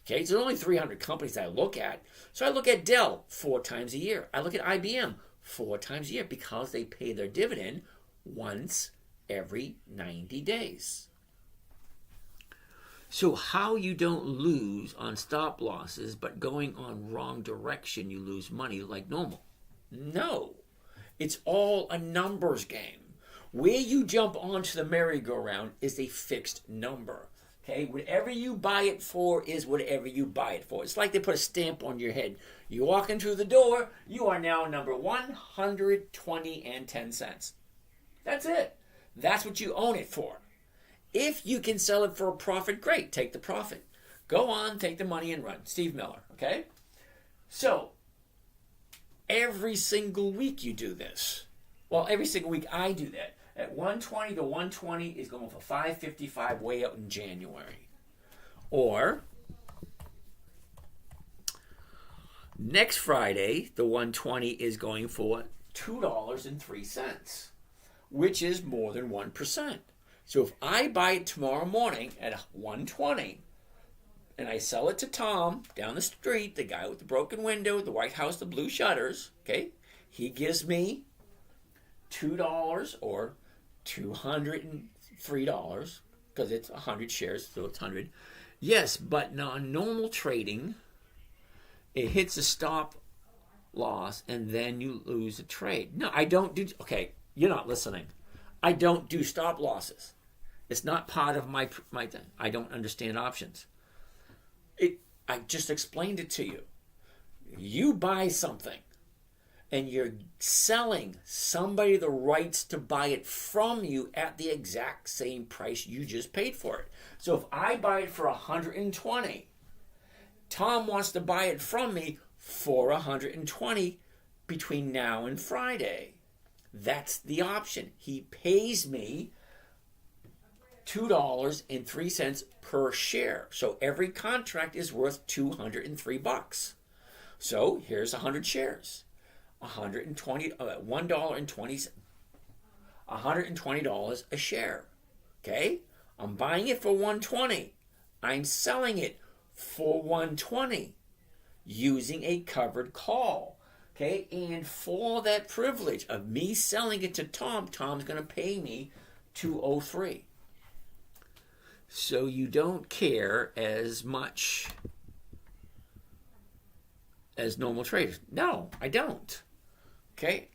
Okay, so there's only 300 companies I look at. So I look at Dell 4 times a year. I look at IBM 4 times a year because they pay their dividend once every 90 days. So how you don't lose on stop losses, but going on wrong direction, you lose money like normal? No. It's all a numbers game. Where you jump onto the merry-go-round is a fixed number. Okay, whatever you buy it for is whatever you buy it for. It's like they put a stamp on your head. You walk into the door, you are now number 120 and 10 cents. That's it. That's what you own it for. If you can sell it for a profit, great, take the profit. Go on, take the money and run. Steve Miller, okay? So, every single week you do this. Well, every single week I do that. At 120 to 120 is going for 555 way out in January. Or next Friday, the 120 is going for $2.03, which is more than 1%. So if I buy it tomorrow morning at 120 and I sell it to Tom down the street, the guy with the broken window, the White House, the blue shutters, okay, he gives me $2 or $203 because it's 100 shares, so it's 100. Yes, but on normal trading, it hits a stop loss and then you lose a trade. No, I don't do. Okay, you're not listening. I don't do stop losses. It's not part of my thing. I don't understand options. I just explained it to you. You buy something and you're selling somebody the rights to buy it from you at the exact same price you just paid for it. So if I buy it for 120, Tom wants to buy it from me for 120 between now and Friday. That's the option. He pays me $2.03 per share. So every contract is worth $203. So here's 100 shares. $120 a share. Okay? I'm buying it for 120. I'm selling it for 120 using a covered call. Okay? And for that privilege of me selling it to Tom, Tom's going to pay me $203. So you don't care as much as normal traders. No, I don't. Okay?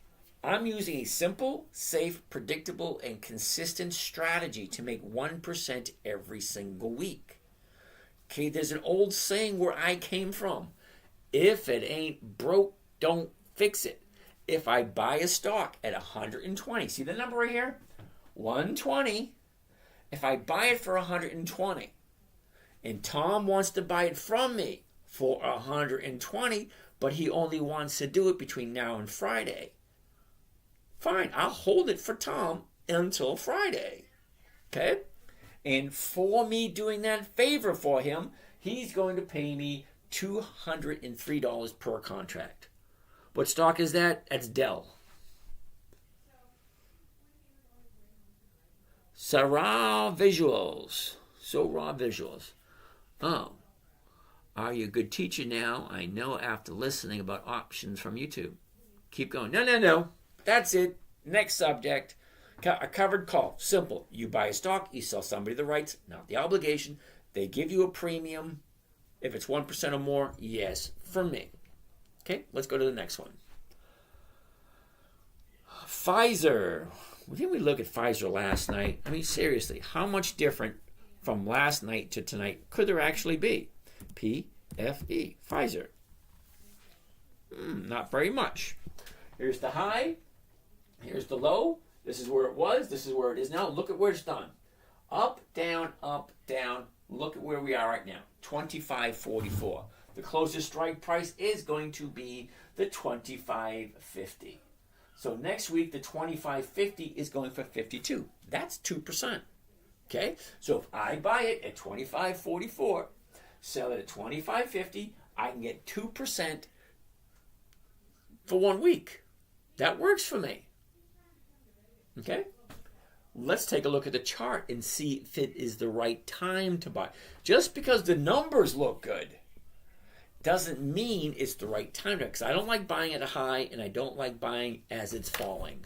I'm using a simple, safe, predictable, and consistent strategy to make 1% every single week. Okay, there's an old saying where I came from. If it ain't broke, don't fix it. If I buy a stock at 120, see the number right here? 120. If I buy it for 120, and Tom wants to buy it from me for 120, but he only wants to do it between now and Friday, fine, I'll hold it for Tom until Friday. Okay? And for me doing that favor for him, he's going to pay me $203 per contract. What stock is that? That's Dell. Sarah Visuals. So raw visuals. Oh. Are you a good teacher now? I know after listening about options from YouTube. Keep going. No. That's it. Next subject. A covered call. Simple. You buy a stock, you sell somebody the rights, not the obligation. They give you a premium. If it's 1% or more, yes, from me. Okay, let's go to the next one. Pfizer. Didn't we look at Pfizer last night? I mean, seriously, how much different from last night to tonight could there actually be? PFE, Pfizer. Not very much. Here's the high. Here's the low. This is where it was. This is where it is now. Look at where it's done. Up, down, up, down. Look at where we are right now. 25.44. The closest strike price is going to be the 25.50. So next week, the 25.50 is going for 52. That's 2%. Okay? So if I buy it at 25.44, sell it at 25.50, I can get 2% for 1 week. That works for me. Okay? Let's take a look at the chart and see if it is the right time to buy. Just because the numbers look good doesn't mean it's the right time to, because I don't like buying at a high and I don't like buying as it's falling.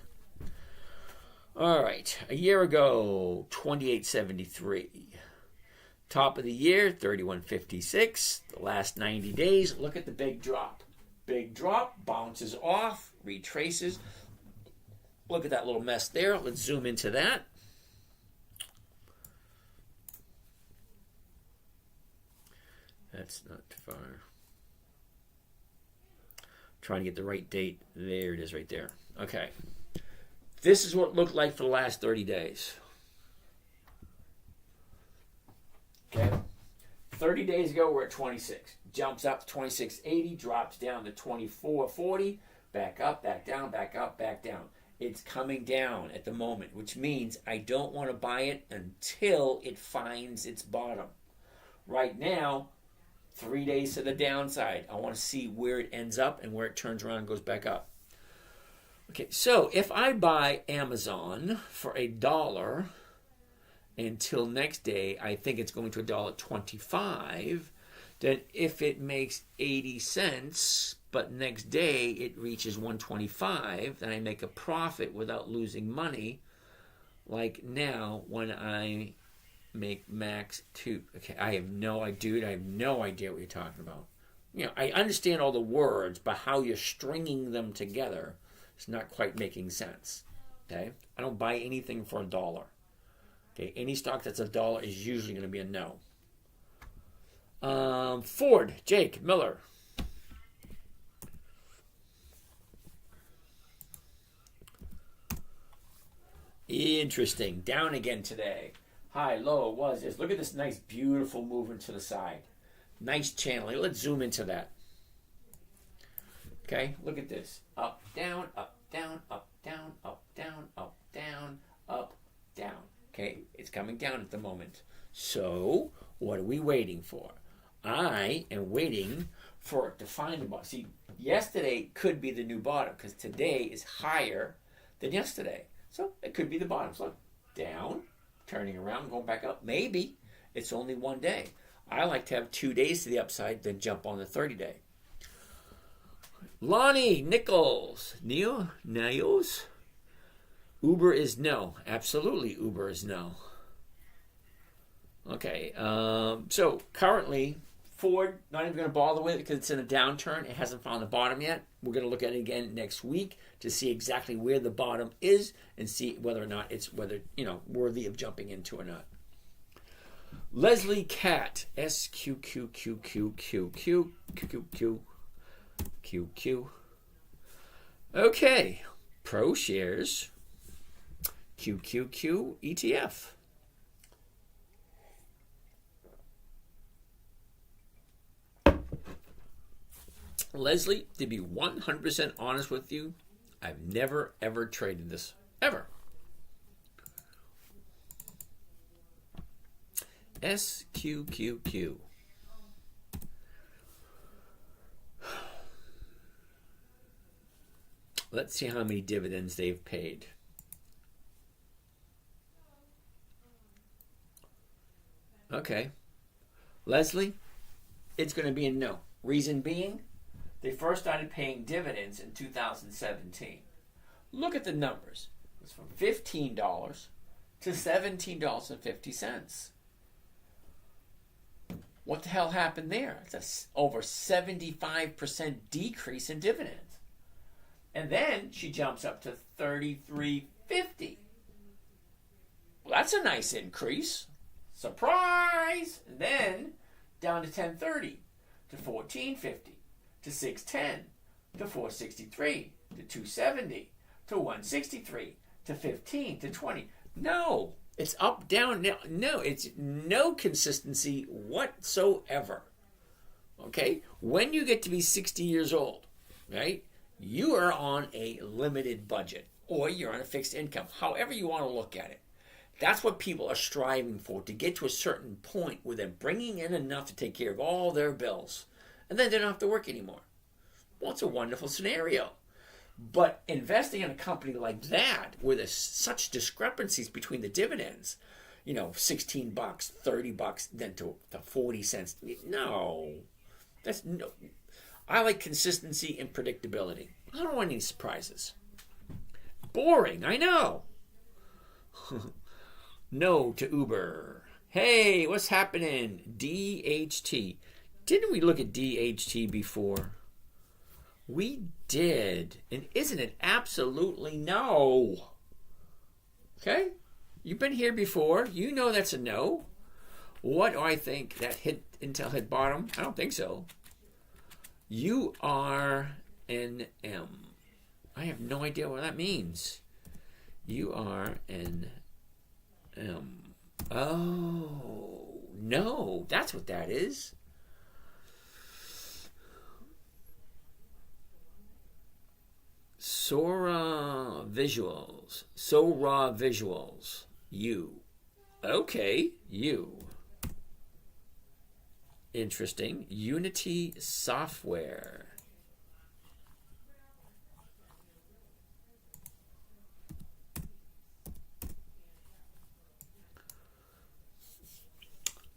All right, a year ago, 28.73. Top of the year, 31.56. The last 90 days, look at the big drop. Big drop, bounces off, retraces. Look at that little mess there. Let's zoom into that. That's not too far. Trying to get the right date. There it is right there. Okay. This is what it looked like for the last 30 days. Okay. 30 days ago, we're at 26. Jumps up to 26.80, drops down to 24.40, back up, back down, back up, back down. It's coming down at the moment, which means I don't want to buy it until it finds its bottom. Right now, 3 days to the downside. I want to see where it ends up and where it turns around and goes back up. Okay, so if I buy Amazon for $1 until next day, I think it's going to $1.25. Then if it makes 80 cents, but next day it reaches 125, then I make a profit without losing money. Like now when I make max 2. Okay, I have no idea what you're talking about. You know, I understand all the words, but how you're stringing them together is not quite making sense. Okay, I don't buy anything for $1. Okay, any stock that's $1 is usually going to be a no. Ford, Jake Miller. Interesting. Down again today. High, low, was this. Look at this nice, beautiful movement to the side. Nice channeling. Let's zoom into that. Okay, look at this. Up, down, up, down, up, down, up, down, up, down, up, down. Okay, it's coming down at the moment. So, what are we waiting for? I am waiting for it to find the bottom. See, yesterday could be the new bottom because today is higher than yesterday. So, it could be the bottom. So, down, turning around, going back up. Maybe it's only 1 day. I like to have 2 days to the upside, then jump on the 30-day. Lonnie Nichols. Niels? Uber is no. Absolutely, Uber is no. Okay, so currently Ford, not even going to bother with it because it's in a downturn. It hasn't found the bottom yet. We're going to look at it again next week to see exactly where the bottom is and see whether or not it's worthy of jumping into or not. Leslie Cat, SQQQQQQQQQQ. Okay, Pro Shares, QQQ ETF. Leslie, to be 100% honest with you, I've never, ever traded this. Ever. SQQQ. Let's see how many dividends they've paid. Okay. Leslie, it's going to be a no. Reason being, they first started paying dividends in 2017. Look at the numbers. It's from $15 to $17.50. What the hell happened there? It's over 75% decrease in dividends. And then she jumps up to $33.50. Well, that's a nice increase. Surprise! And then down to $10.30 to $14.50 to $6.10 to $4.63 to $2.70 to $1.63 to $15 to $20. No, it's up, down. No, it's no consistency whatsoever. Okay? When you get to be 60 years old, right, you are on a limited budget or you're on a fixed income, however you want to look at it. That's what people are striving for, to get to a certain point where they're bringing in enough to take care of all their bills. And then they don't have to work anymore. Well, it's a wonderful scenario. But investing in a company like that, where there's such discrepancies between the dividends, $16, $30, then to 40 cents. No. I like consistency and predictability. I don't want any surprises. Boring, I know. No to Uber. Hey, what's happening? DHT. Didn't we look at DHT before? We did. And isn't it absolutely no? Okay? You've been here before. You know that's a no. What do I think? That Intel hit bottom? I don't think so. URNM. I have no idea what that means. URNM. Oh, no. That's what that is. Sora Visuals. You. Okay, you. Interesting. Unity Software.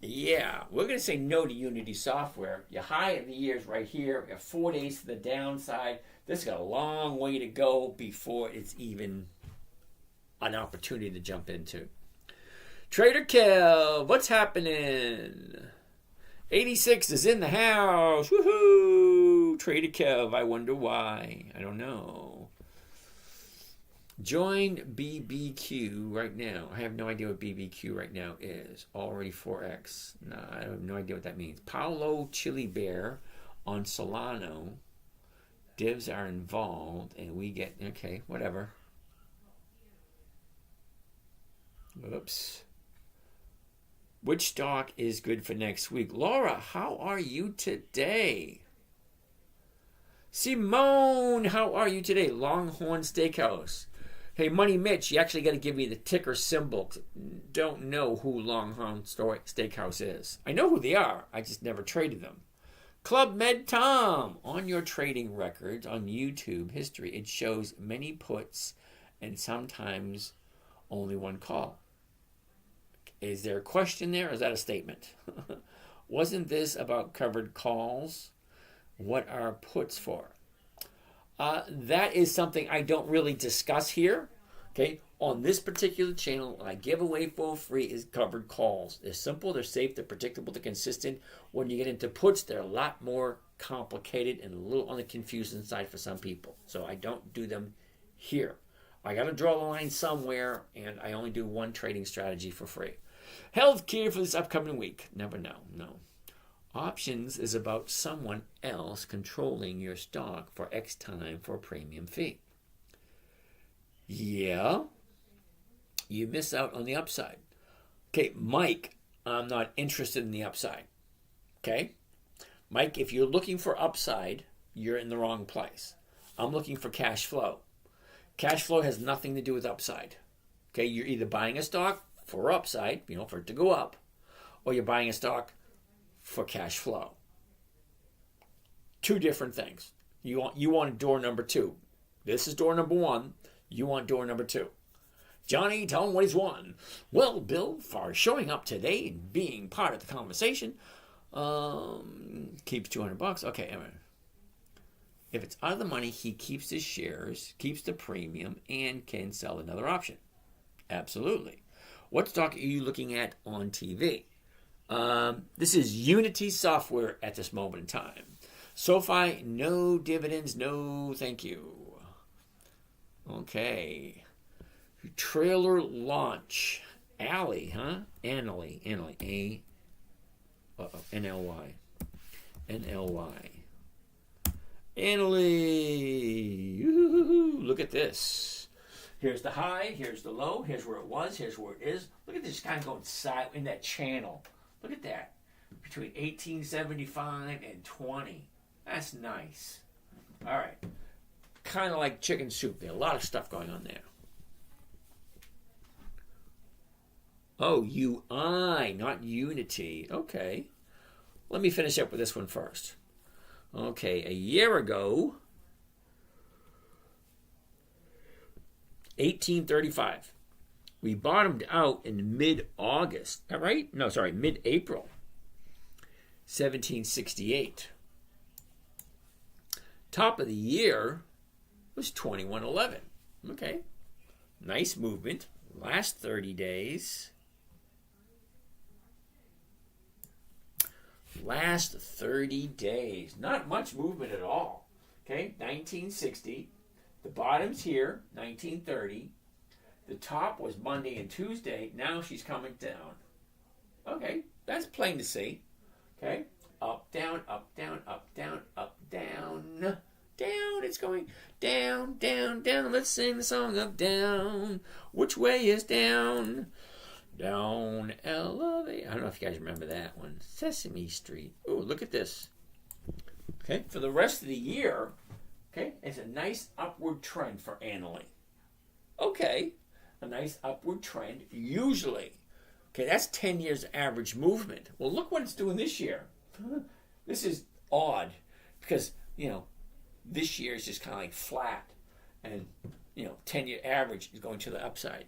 Yeah, we're going to say no to Unity Software. Your high of the year is right here. We have 4 days to the downside. This has got a long way to go before it's even an opportunity to jump into. Trader Kev, what's happening? 86 is in the house. Woohoo! Trader Kev, I wonder why. I don't know. Join BBQ right now. I have no idea what BBQ right now is. Already 4X. No, I have no idea what that means. Paolo Chili Bear on Solano. Divs are involved, and we get... Okay, whatever. Oops. Which stock is good for next week? Laura, how are you today? Simone, how are you today? Longhorn Steakhouse. Hey, Money Mitch, you actually got to give me the ticker symbol. Don't know who Longhorn Steakhouse is. I know who they are. I just never traded them. Club Med Tom, on your trading records on YouTube history, it shows many puts and sometimes only one call. Is there a question there, or is that a statement? Wasn't this about covered calls? What are puts for? That is something I don't really discuss here. Okay, on this particular channel, I give away for free is covered calls. They're simple, they're safe, they're predictable, they're consistent. When you get into puts, they're a lot more complicated and a little on the confusing side for some people. So I don't do them here. I got to draw the line somewhere, and I only do one trading strategy for free. Healthcare for this upcoming week. Never know. No. Options is about someone else controlling your stock for X time for a premium fee. Yeah. You miss out on the upside. Okay, Mike, I'm not interested in the upside. Okay? Mike, if you're looking for upside, you're in the wrong place. I'm looking for cash flow. Cash flow has nothing to do with upside. Okay, you're either buying a stock for upside, for it to go up, or you're buying a stock for cash flow. Two different things. You want door number 2. This is door number 1. You want door number 2. Johnny, tell him what he's won. Well, Bill, for showing up today and being part of the conversation, keeps $200. Okay, anyway. If it's out of the money, he keeps his shares, keeps the premium, and can sell another option. Absolutely. What stock are you looking at on TV? This is Unity Software at this moment in time. SoFi, no dividends, no thank you. Okay. Trailer launch. Alley, huh? Annaly. N-L-Y. N-L-Y. Annaly. Look at this. Here's the high. Here's the low. Here's where it was. Here's where it is. Look at this kind of going side in that channel. Look at that. Between 1875 and 20. That's nice. All right. Kind of like chicken soup. There's a lot of stuff going on there. Oh, UI, not Unity. Okay. Let me finish up with this one first. Okay, a year ago, 1835. We bottomed out in mid-August. All right? No, sorry, mid-April. 1768. Top of the year was 2111. Okay. Nice movement. Last 30 days. Last 30 days. Not much movement at all. Okay, 1960. The bottom's here, 1930. The top was Monday and Tuesday. Now she's coming down. Okay, that's plain to see. Okay, up, down, up, down, up, down, up, down. Down, it's going down, down, down. Let's sing the song of down. Which way is down? Down, elevate. I don't know if you guys remember that one. Sesame Street. Oh, look at this. Okay, for the rest of the year, okay, it's a nice upward trend for Annaly. Okay, a nice upward trend, usually. Okay, that's 10 years average movement. Well, look what it's doing this year. This is odd because, this year is just kind of like flat. And, 10-year average is going to the upside.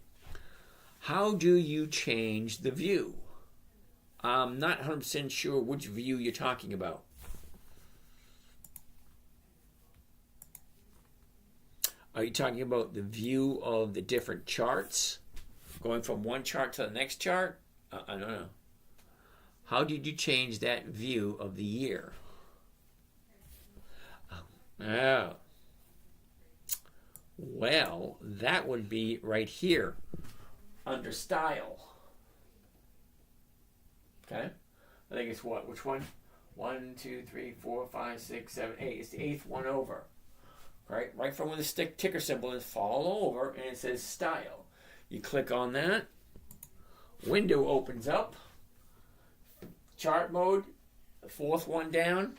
How do you change the view? I'm not 100% sure which view you're talking about. Are you talking about the view of the different charts? Going from one chart to the next chart? I don't know. How did you change that view of the year? Oh. Well, that would be right here under style. Okay? I think it's what? Which one? 1, 2, 3, 4, 5, 6, 7, 8. It's the 8th one over. Right from where the ticker symbol is, fall over, and it says style. You click on that. Window opens up. Chart mode. The 4th one down.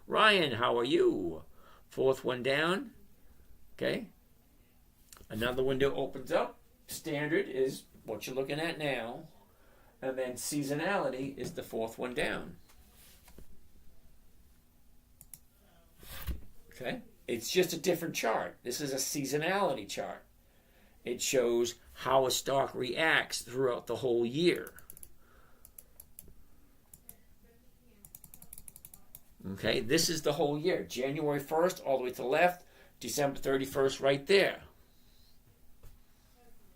Ryan, how are you? 4th one down. Okay. Another window opens up. Standard is what you're looking at now. And then seasonality is the 4th one down. Okay. It's just a different chart. This is a seasonality chart. It shows how a stock reacts throughout the whole year. Okay, this is the whole year. January 1st all the way to the left, December 31st right there.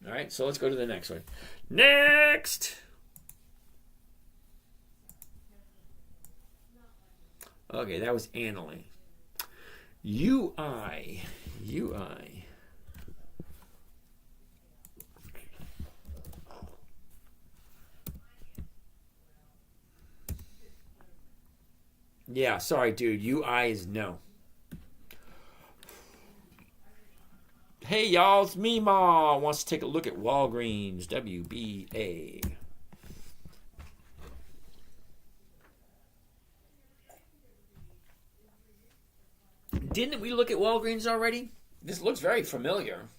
All right, so let's go to the next one. Next! Okay, that was Annalie. UI. Yeah, sorry, dude. UI is no. Hey, y'all, it's Meemaw. Wants to take a look at Walgreens. WBA. Didn't we look at Walgreens already? This looks very familiar.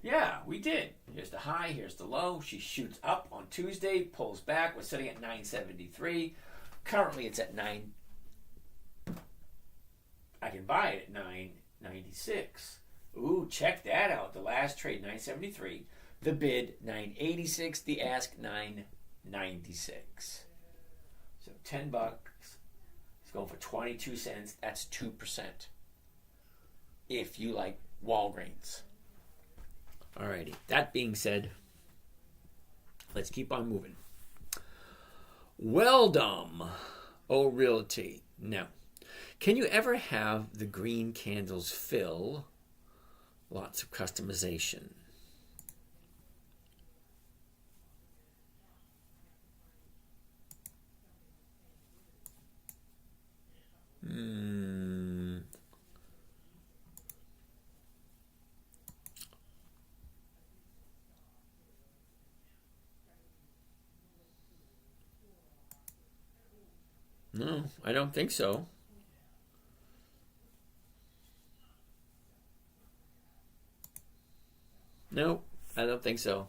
Yeah, we did. Here's the high, here's the low. She shoots up on Tuesday, pulls back. We're sitting at 973. Currently, it's at 9. I can buy it at 996. Ooh, check that out. The last trade, 973. The bid, 986. The ask, 996. So $10. It's going for 22 cents. That's 2%. If you like Walgreens. Alrighty. That being said, let's keep on moving. Weldom. Oh, Realty. Now, can you ever have the green candles fill? Lots of customization. No, I don't think so. No, I don't think so.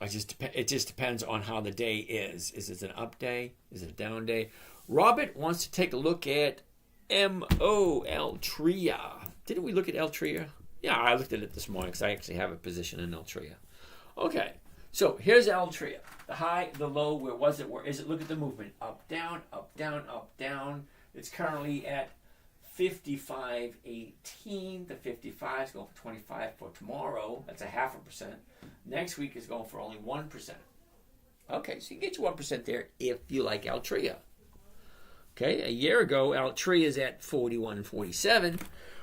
It just depends on how the day is. Is it an up day? Is it a down day? Robert wants to take a look at MO Altria. Didn't we look at Altria? Yeah, I looked at it this morning because I actually have a position in Altria. Okay, so here's Altria. The high, the low, where was it? Where is it? Look at the movement. Up, down, up, down, up, down. It's currently at 55.18. The 55 is going for 25 for tomorrow. That's a 0.5%. Next week is going for only 1%. Okay, so you get your 1% there if you like Altria. Okay, a year ago, Altria is at 41.47.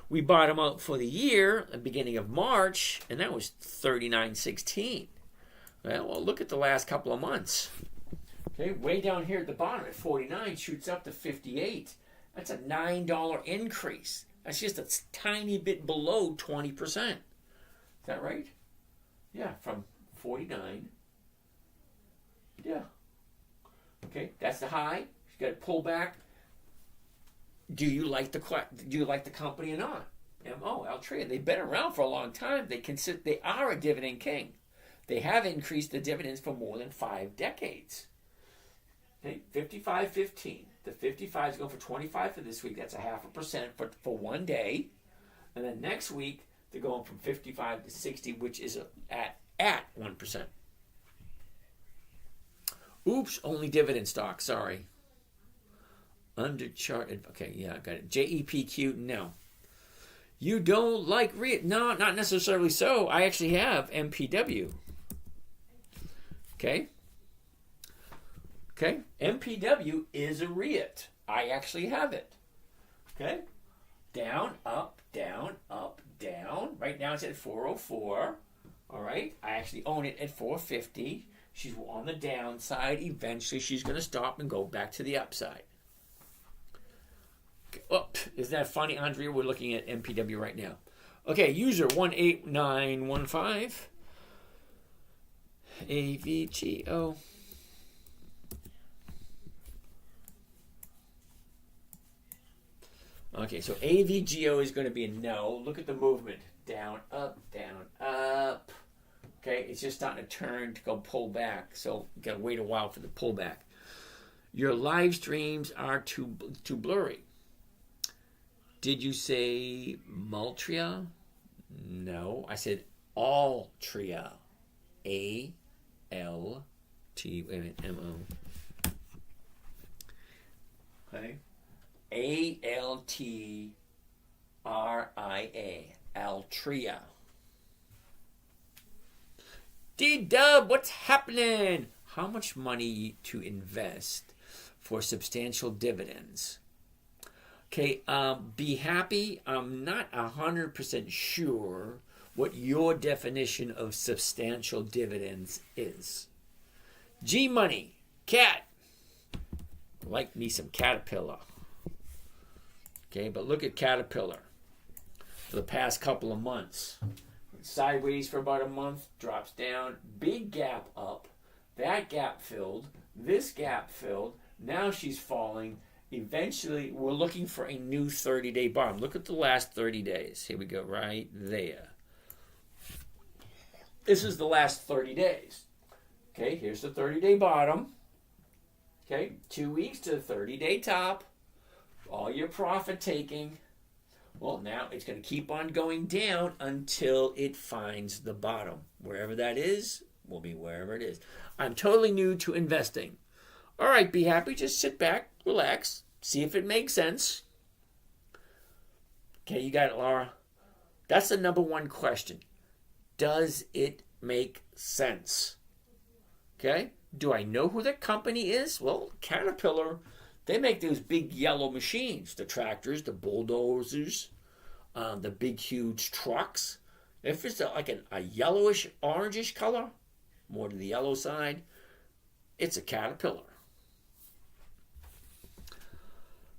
We bought them out for the year, at the beginning of March, and that was 39.16. Well, look at the last couple of months. Okay, way down here at the bottom at 49, shoots up to 58. That's a $9 increase. That's just a tiny bit below 20%. Is that right? Yeah, from 49. Yeah. Okay, that's the high. You got to pull back. Do you like the company or not? MO Altria. They've been around for a long time. They are a dividend king. They have increased the dividends for more than 5 decades. Okay, 55.15. The 55 is going for 25 for this week. That's a 0.5% for one day. And then next week, they're going from 55 to 60, which is at 1%. Oops, only dividend stock. Sorry. Under chart. Okay, yeah, I got it. JEPQ, no. You don't like REIT? No, not necessarily so. I actually have MPW. Okay. Okay. MPW is a REIT. I actually have it. Okay. Down, up, down, up, down. Right now it's at 404. All right. I actually own it at 450. She's on the downside. Eventually she's going to stop and go back to the upside. Okay. Oh, isn't that funny, Andrea? We're looking at MPW right now. Okay. User 18915. AVGO. Okay, so AVGO is going to be a no. Look at the movement. Down, up, down, up. Okay, it's just starting to turn to go pull back. So you got to wait a while for the pullback. Your live streams are too blurry. Did you say Maltria? No, I said Altria. A-L-T, wait a minute, M-O. Okay. A-L-T-R-I-A. RIA, Altria. D-Dub, what's happening? How much money to invest for substantial dividends? Okay, be happy. I'm not 100% sure what your definition of substantial dividends is. G-Money, Cat. Like me some Caterpillar. Okay, but look at Caterpillar for the past couple of months. Sideways for about a month, drops down, big gap up, that gap filled, this gap filled, now she's falling. Eventually, we're looking for a new 30-day bottom. Look at the last 30 days. Here we go, right there. This is the last 30 days. Okay, here's the 30-day bottom. Okay, 2 weeks to the 30-day top. All your profit taking. Well, now it's going to keep on going down until it finds the bottom. Wherever that is, will be wherever it is. I'm totally new to investing. All right, be happy. Just sit back, relax, see if it makes sense. Okay, you got it, Laura. That's the number one question. Does it make sense? Okay, do I know who that company is? Well, Caterpillar, they make those big yellow machines, the tractors, the bulldozers, the big, huge trucks. If it's like a yellowish, orangish color, more to the yellow side, it's a Caterpillar.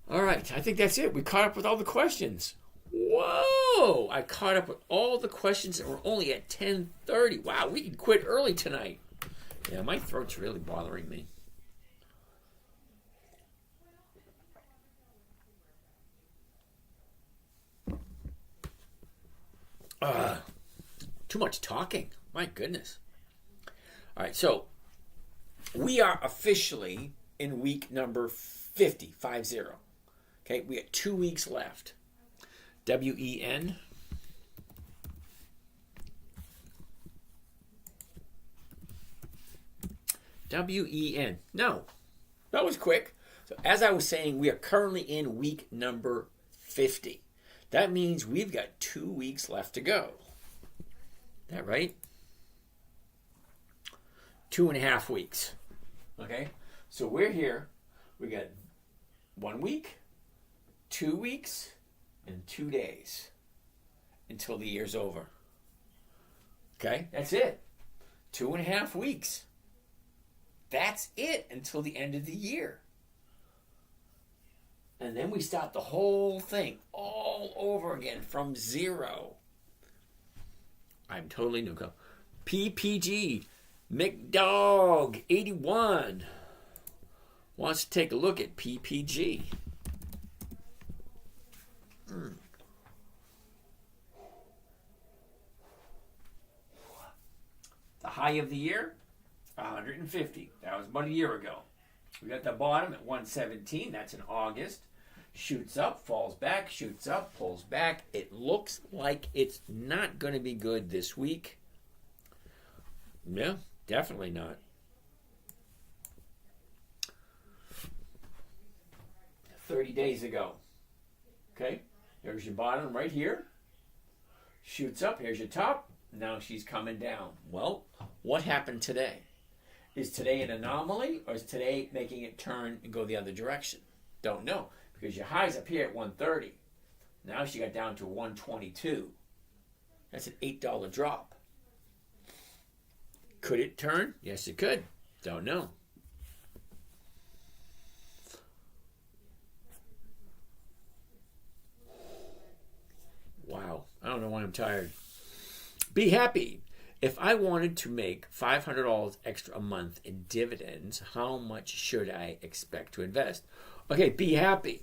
All right, I think that's it. We caught up with all the questions. Whoa! I caught up with all the questions and we're only at 10:30. Wow, we can quit early tonight. Yeah, my throat's really bothering me. Too much talking. My goodness. All right, so we are officially in week number 50, 50. Okay, we got 2 weeks left. WEN. WEN. No, that was quick. So as I was saying, we are currently in week number 50. That means we've got 2 weeks left to go. Is that right? 2.5 weeks. Okay, so we're here. We got 1 week, 2 weeks, and 2 days until the year's over. Okay, that's it. 2.5 weeks. That's it until the end of the year. And then we start the whole thing all over again from zero. I'm totally new. PPG, McDog 81 wants to take a look at PPG. The high of the year, 150. That was about a year ago. We got the bottom at 117. That's in August. Shoots up, falls back, shoots up, pulls back. It looks like it's not going to be good this week. No, definitely not. 30 days ago. Okay, there's your bottom right here. Shoots up, here's your top. Now she's coming down. Well, what happened today? Is today an anomaly or is today making it turn and go the other direction? Don't know. Because your high's up here at 130. Now she got down to 122. That's an $8 drop. Could it turn? Yes, it could. Don't know. Wow. I don't know why I'm tired. Be happy. If I wanted to make $500 extra a month in dividends, how much should I expect to invest? Okay, be happy.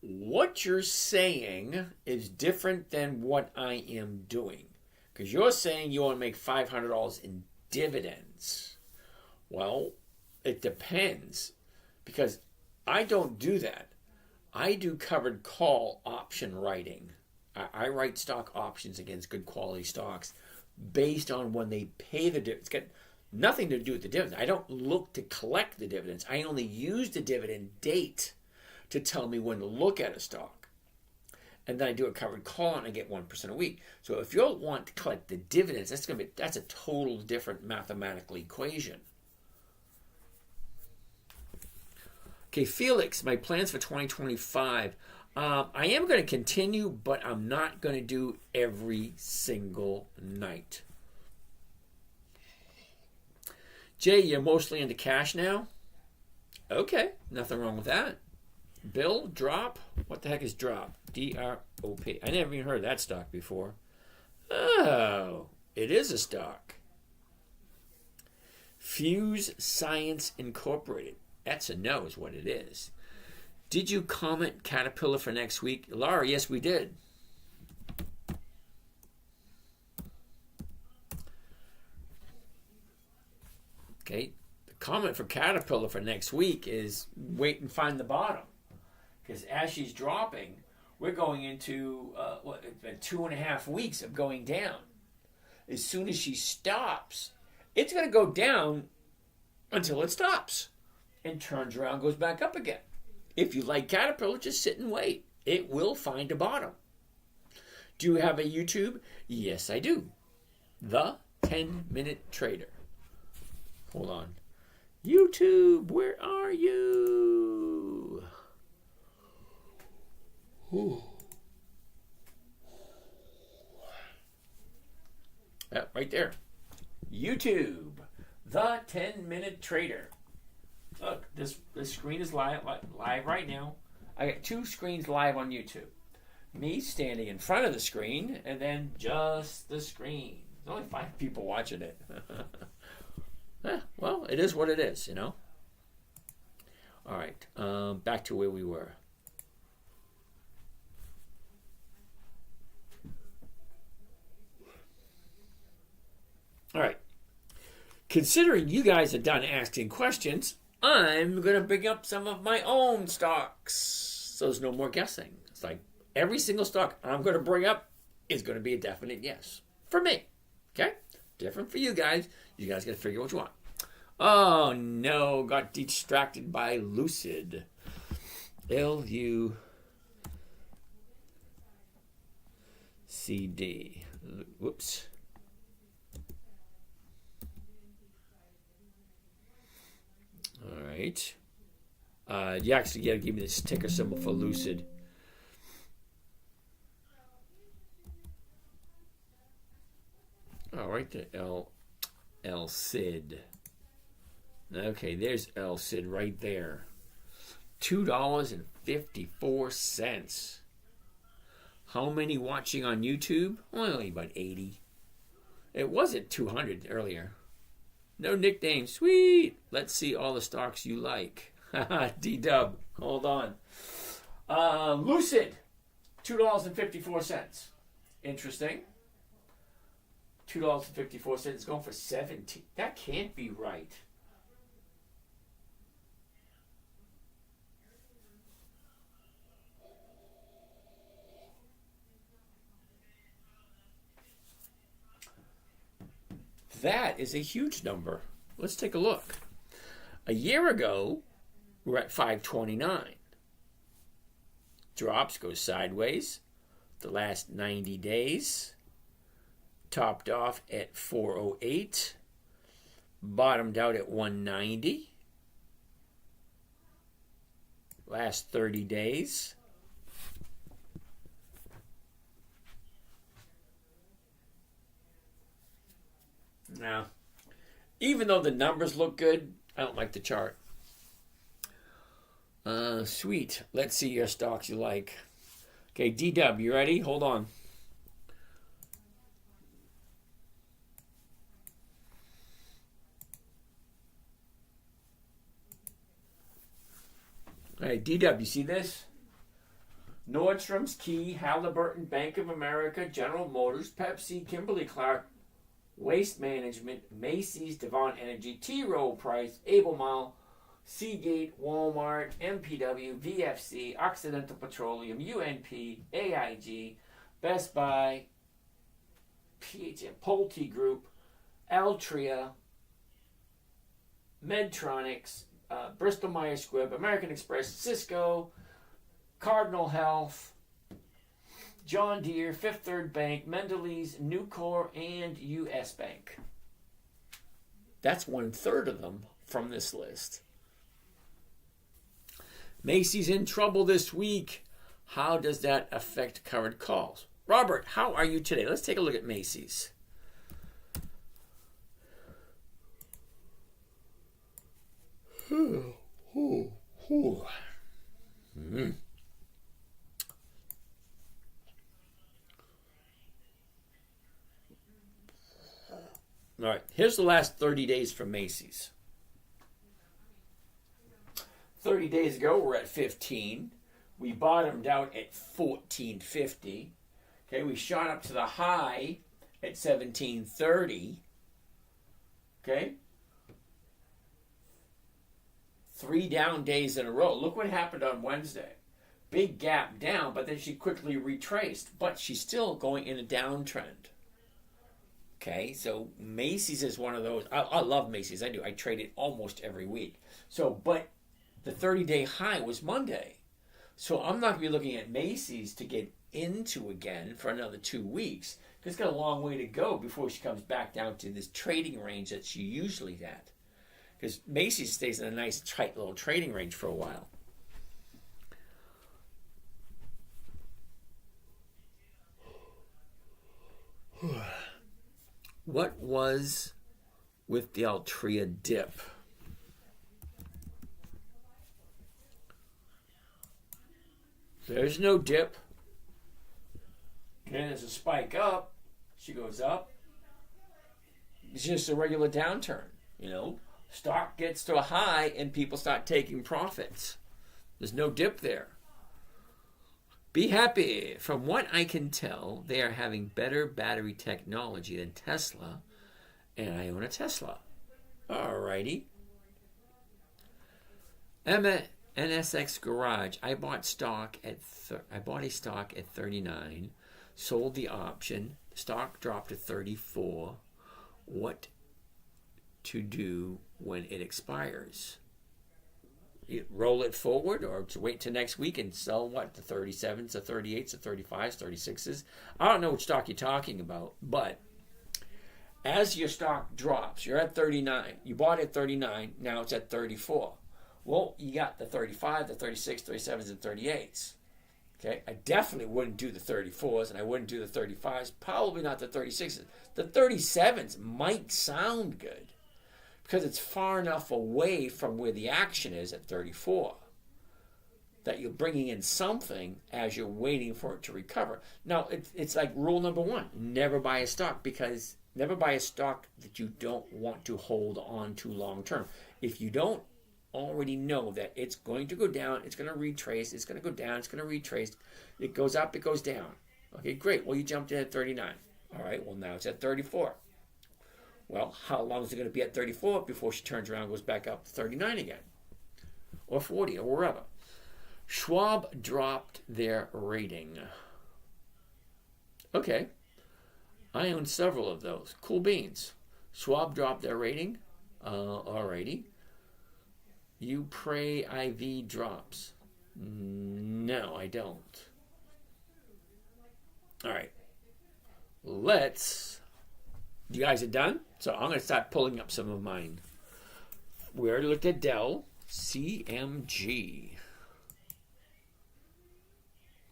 What you're saying is different than what I am doing. Because you're saying you want to make $500 in dividends. Well, it depends. Because I don't do that. I do covered call option writing. I write stock options against good quality stocks based on when they pay the dividends. It's got nothing to do with the dividends. I don't look to collect the dividends. I only use the dividend date to tell me when to look at a stock. And then I do a covered call and I get 1% a week. So if you want to collect the dividends, that's a total different mathematical equation. Okay, Felix, my plans for 2025. I am going to continue, but I'm not going to do every single night. Jay, you're mostly into cash now? Okay, nothing wrong with that. Bill, drop? What the heck is drop? D-R-O-P. I never even heard of that stock before. Oh, it is a stock. Fuse Science Incorporated. That's a no is what it is. Did you comment Caterpillar for next week? Laura, yes, we did. Okay, the comment for Caterpillar for next week is wait and find the bottom. Because as she's dropping, we're going into it's been 2.5 weeks of going down. As soon as she stops, it's going to go down until it stops and turns around, goes back up again. If you like Caterpillar, just sit and wait. It will find a bottom. Do you have a YouTube? Yes, I do. The 10-Minute Trader. Hold on. YouTube, where are you? Ooh. Right there. YouTube, the 10-Minute Trader. Look, this screen is live right now. I got 2 screens live on YouTube. Me standing in front of the screen, and then just the screen. There's only 5 people watching it. Well, it is what it is, you know. All right, back to where we were. All right. Considering you guys are done asking questions, I'm going to bring up some of my own stocks. So there's no more guessing. It's like every single stock I'm going to bring up is going to be a definite yes. For me. Okay? Different for you guys. You guys got to figure what you want. Oh, no. Got distracted by Lucid. L-U-C-D. Whoops. All right. You actually got to give me this ticker symbol for Lucid. All right, the LCID. Okay, there's LCID right there. $2.54. How many watching on YouTube? Only about 80. It was at 200 earlier. No nickname. Sweet. Let's see all the stocks you like. D-Dub. Hold on. Lucid. $2.54. Interesting. $2.54. It's going for 17. That can't be right. That is a huge number. Let's take a look. A year ago, we're at 529. Drops, goes sideways. The last 90 days. Topped off at 408. Bottomed out at 190. Last 30 days. Now, even though the numbers look good, I don't like the chart. Sweet. Let's see your stocks you like. Okay, D-Dub, you ready? Hold on. All right, D-Dub, you see this? Nordstrom's, Key, Halliburton, Bank of America, General Motors, Pepsi, Kimberly-Clark, Waste Management, Macy's, Devon Energy, T. Rowe Price, Albemarle, Seagate, Walmart, MPW, VFC, Occidental Petroleum, UNP, AIG, Best Buy, PHM, Pulte Group, Altria, Medtronics, Bristol Myers Squibb, American Express, Cisco, Cardinal Health, John Deere, Fifth Third Bank, Mendeley's, Nucor, and U.S. Bank. That's 1/3 of them from this list. Macy's in trouble this week. How does that affect covered calls? Robert, how are you today? Let's take a look at Macy's. All right, here's the last 30 days from Macy's. 30 days ago, we're at 15. We bottomed out at 14.50. Okay, we shot up to the high at 17.30. Okay. 3 down days in a row. Look what happened on Wednesday. Big gap down, but then she quickly retraced. But she's still going in a downtrend. Okay, so Macy's is one of those. I love Macy's. I do. I trade it almost every week. So, but the 30-day high was Monday. So I'm not going to be looking at Macy's to get into again for another 2 weeks. Because it's got a long way to go before she comes back down to this trading range that she usually at. Because Macy's stays in a nice, tight little trading range for a while. What was with the Altria dip? There's no dip. Then there's a spike up. She goes up. It's just a regular downturn, you know. Stock gets to a high and people start taking profits. There's no dip there. Be happy. From what I can tell, they are having better battery technology than Tesla, and I own a Tesla. Alrighty. Emma, NSX Garage. I bought a stock at 39, sold the option. Stock dropped to 34. What to do when it expires? You roll it forward, or to wait till next week and sell what? The 37s, the 38s, the 35s, 36s. I don't know what stock you're talking about, but as your stock drops, you're at 39. You bought it at 39. Now it's at 34. Well, you got the 35, the 36, 37s, and 38s. Okay, I definitely wouldn't do the 34s, and I wouldn't do the 35s. Probably not the 36s. The 37s might sound good, because it's far enough away from where the action is at 34 that you're bringing in something as you're waiting for it to recover. Now, it's like rule number 1. Never buy a stock that you don't want to hold on to long term. If you don't already know that it's going to go down, it's going to retrace, it's going to go down, it's going to retrace, it goes up, it goes down. Okay, great. Well, you jumped in at 39. All right, well, now it's at 34. Well, how long is it going to be at 34 before she turns around and goes back up to 39 again? Or 40, or wherever. Schwab dropped their rating. Okay. I own several of those. Cool beans. Schwab dropped their rating. Alrighty. You pray IV drops. No, I don't. Alright. You guys are done? So I'm going to start pulling up some of mine. We already looked at Dell. CMG.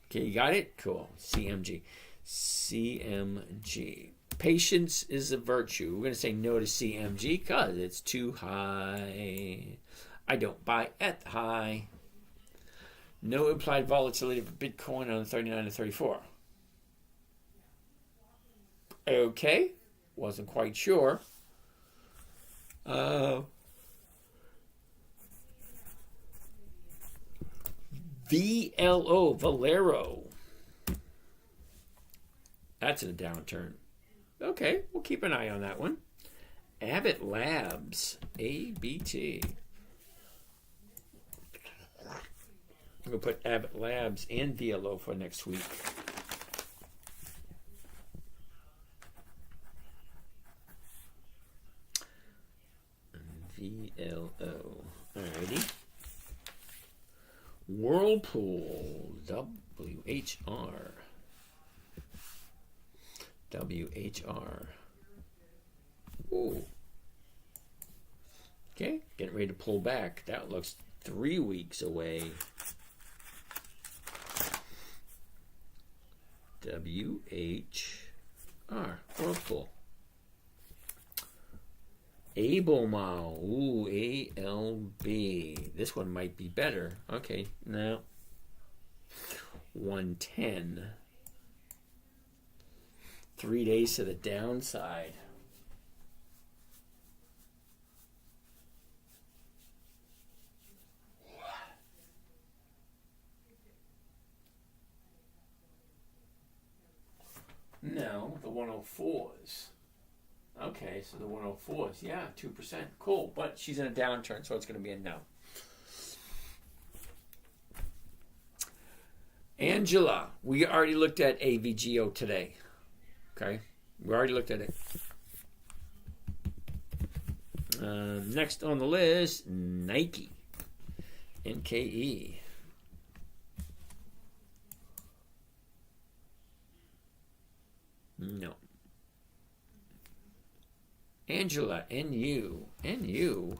Okay, you got it? Cool. CMG. Patience is a virtue. We're going to say no to CMG because it's too high. I don't buy at the high. No implied volatility for Bitcoin on 39 to 34. Okay. Wasn't quite sure. VLO, Valero. That's in a downturn. Okay, we'll keep an eye on that one. Abbott Labs, ABT. I'm going to put Abbott Labs and VLO for next week. VLO. Alrighty. Whirlpool. WHR. WHR. Ooh. Okay, getting ready to pull back. That looks 3 weeks away. WHR. Whirlpool. Albemarle. Ooh, ALB. This one might be better. Okay, no. 110. 3 days to the downside. No, the 104s. Okay, so the 104s, yeah, 2%. Cool, but she's in a downturn, so it's going to be a no. Angela, we already looked at AVGO today. Okay, we already looked at it. Next on the list, Nike. NKE. No. Angela, NU. NU.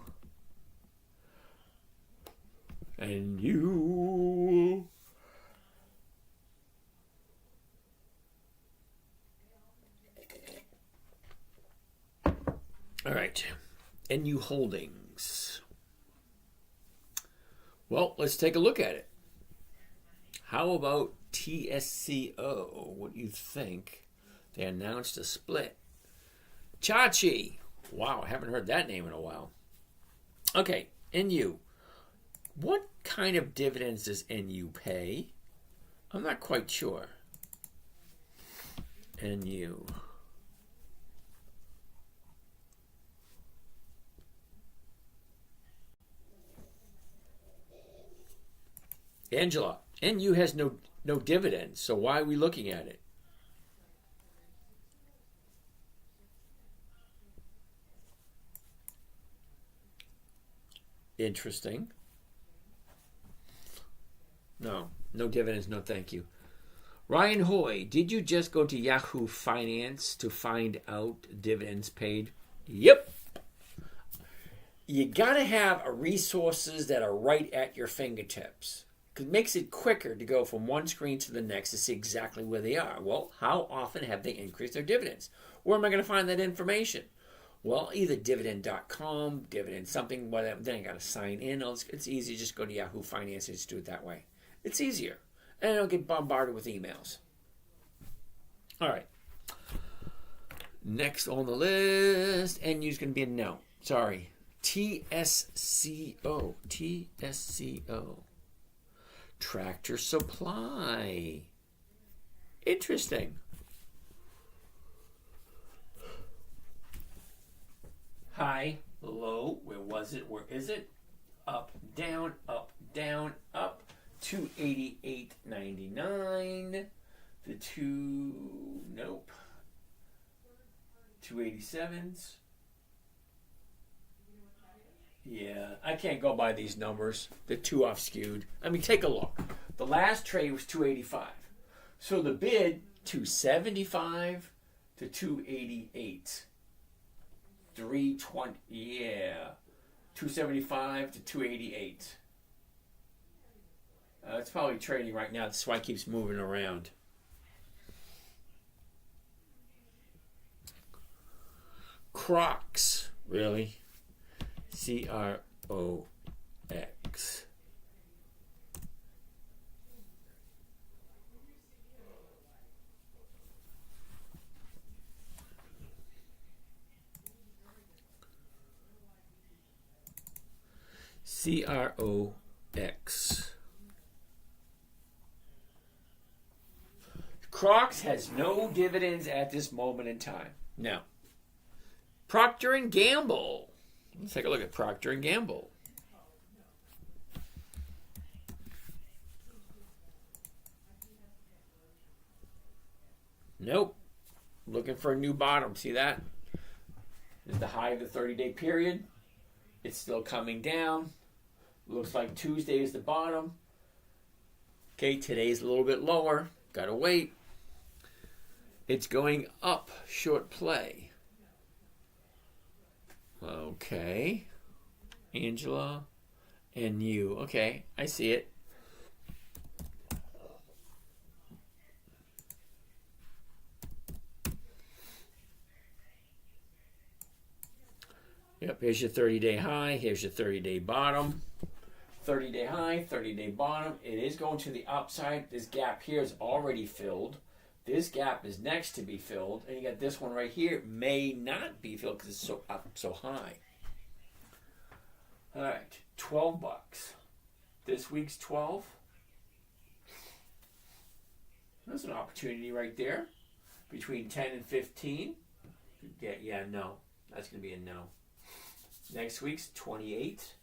NU. All right. NU Holdings. Well, let's take a look at it. How about TSCO? What do you think? They announced a split. Chachi. Wow, I haven't heard that name in a while. Okay, NU. What kind of dividends does NU pay? I'm not quite sure. NU. Angela, NU has no dividends, so why are we looking at it? Interesting. No dividends, no thank you. Ryan Hoy, did you just go to Yahoo Finance to find out dividends paid? Yep. You gotta have resources that are right at your fingertips. It makes it quicker to go from one screen to the next to see exactly where they are. Well, how often have they increased their dividends? Where am I going to find that information? Well, either dividend.com, dividend something, whatever. Then I got to sign in. It's easy. Just go to Yahoo Finance and just do it that way. It's easier. And I don't get bombarded with emails. All right. Next on the list, NU's going to be a no. Sorry. TSCO. TSCO. Tractor Supply. Interesting. High, low, where was it? Where is it? Up, down, up, down, up. 288.99. The nope. 287s. Yeah, I can't go by these numbers. They're too off skewed. I mean, take a look. The last trade was 285. So the bid 275 to 288. 320. Yeah. 275 to 288. It's probably trading right now. That's why it keeps moving around. Crocs. Really? CROX. CROX. Crocs has no dividends at this moment in time. Now, Procter & Gamble. Let's take a look at Procter & Gamble. Nope. Looking for a new bottom. See that? This is the high of the 30-day period. It's still coming down. Looks like Tuesday is the bottom. Okay, today's a little bit lower. Gotta wait. It's going up, short play. Okay. Angela and you. Okay, I see it. Yep, here's your 30-day high. Here's your 30-day bottom. 30-day high, 30-day bottom. It is going to the upside. This gap here is already filled. This gap is next to be filled. And you got this one right here. May not be filled because it's so up so high. All right, 12 bucks. This week's 12. There's an opportunity right there. Between 10 and 15. Yeah, no. That's going to be a no. Next week's 28.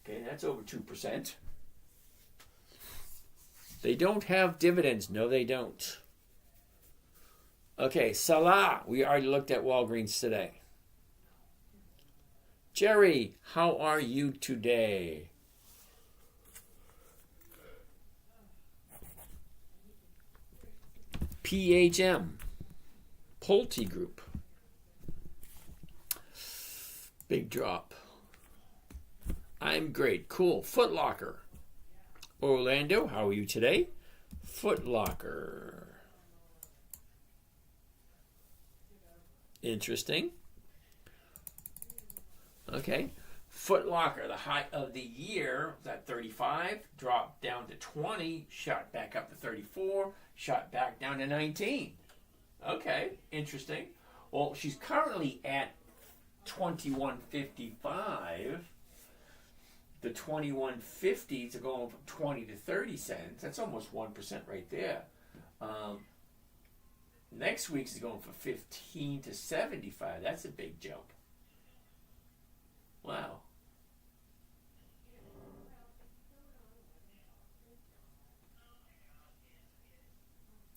Okay, that's over 2%. They don't have dividends. No, they don't. Okay, Salah. We already looked at Walgreens today. Jerry, how are you today? PHM. Pulte Group. Big drop. I'm great. Cool. Foot Locker. Orlando, how are you today? Foot Locker. Interesting. Okay. Foot Locker, the high of the year was at 35, dropped down to 20, shot back up to 34, shot back down to 19. Okay, interesting. Well, she's currently at 21.55. The 21.50s are going from 20 to 30 cents. That's almost 1% right there. Next week's is going from 15 to 75. That's a big jump. Wow.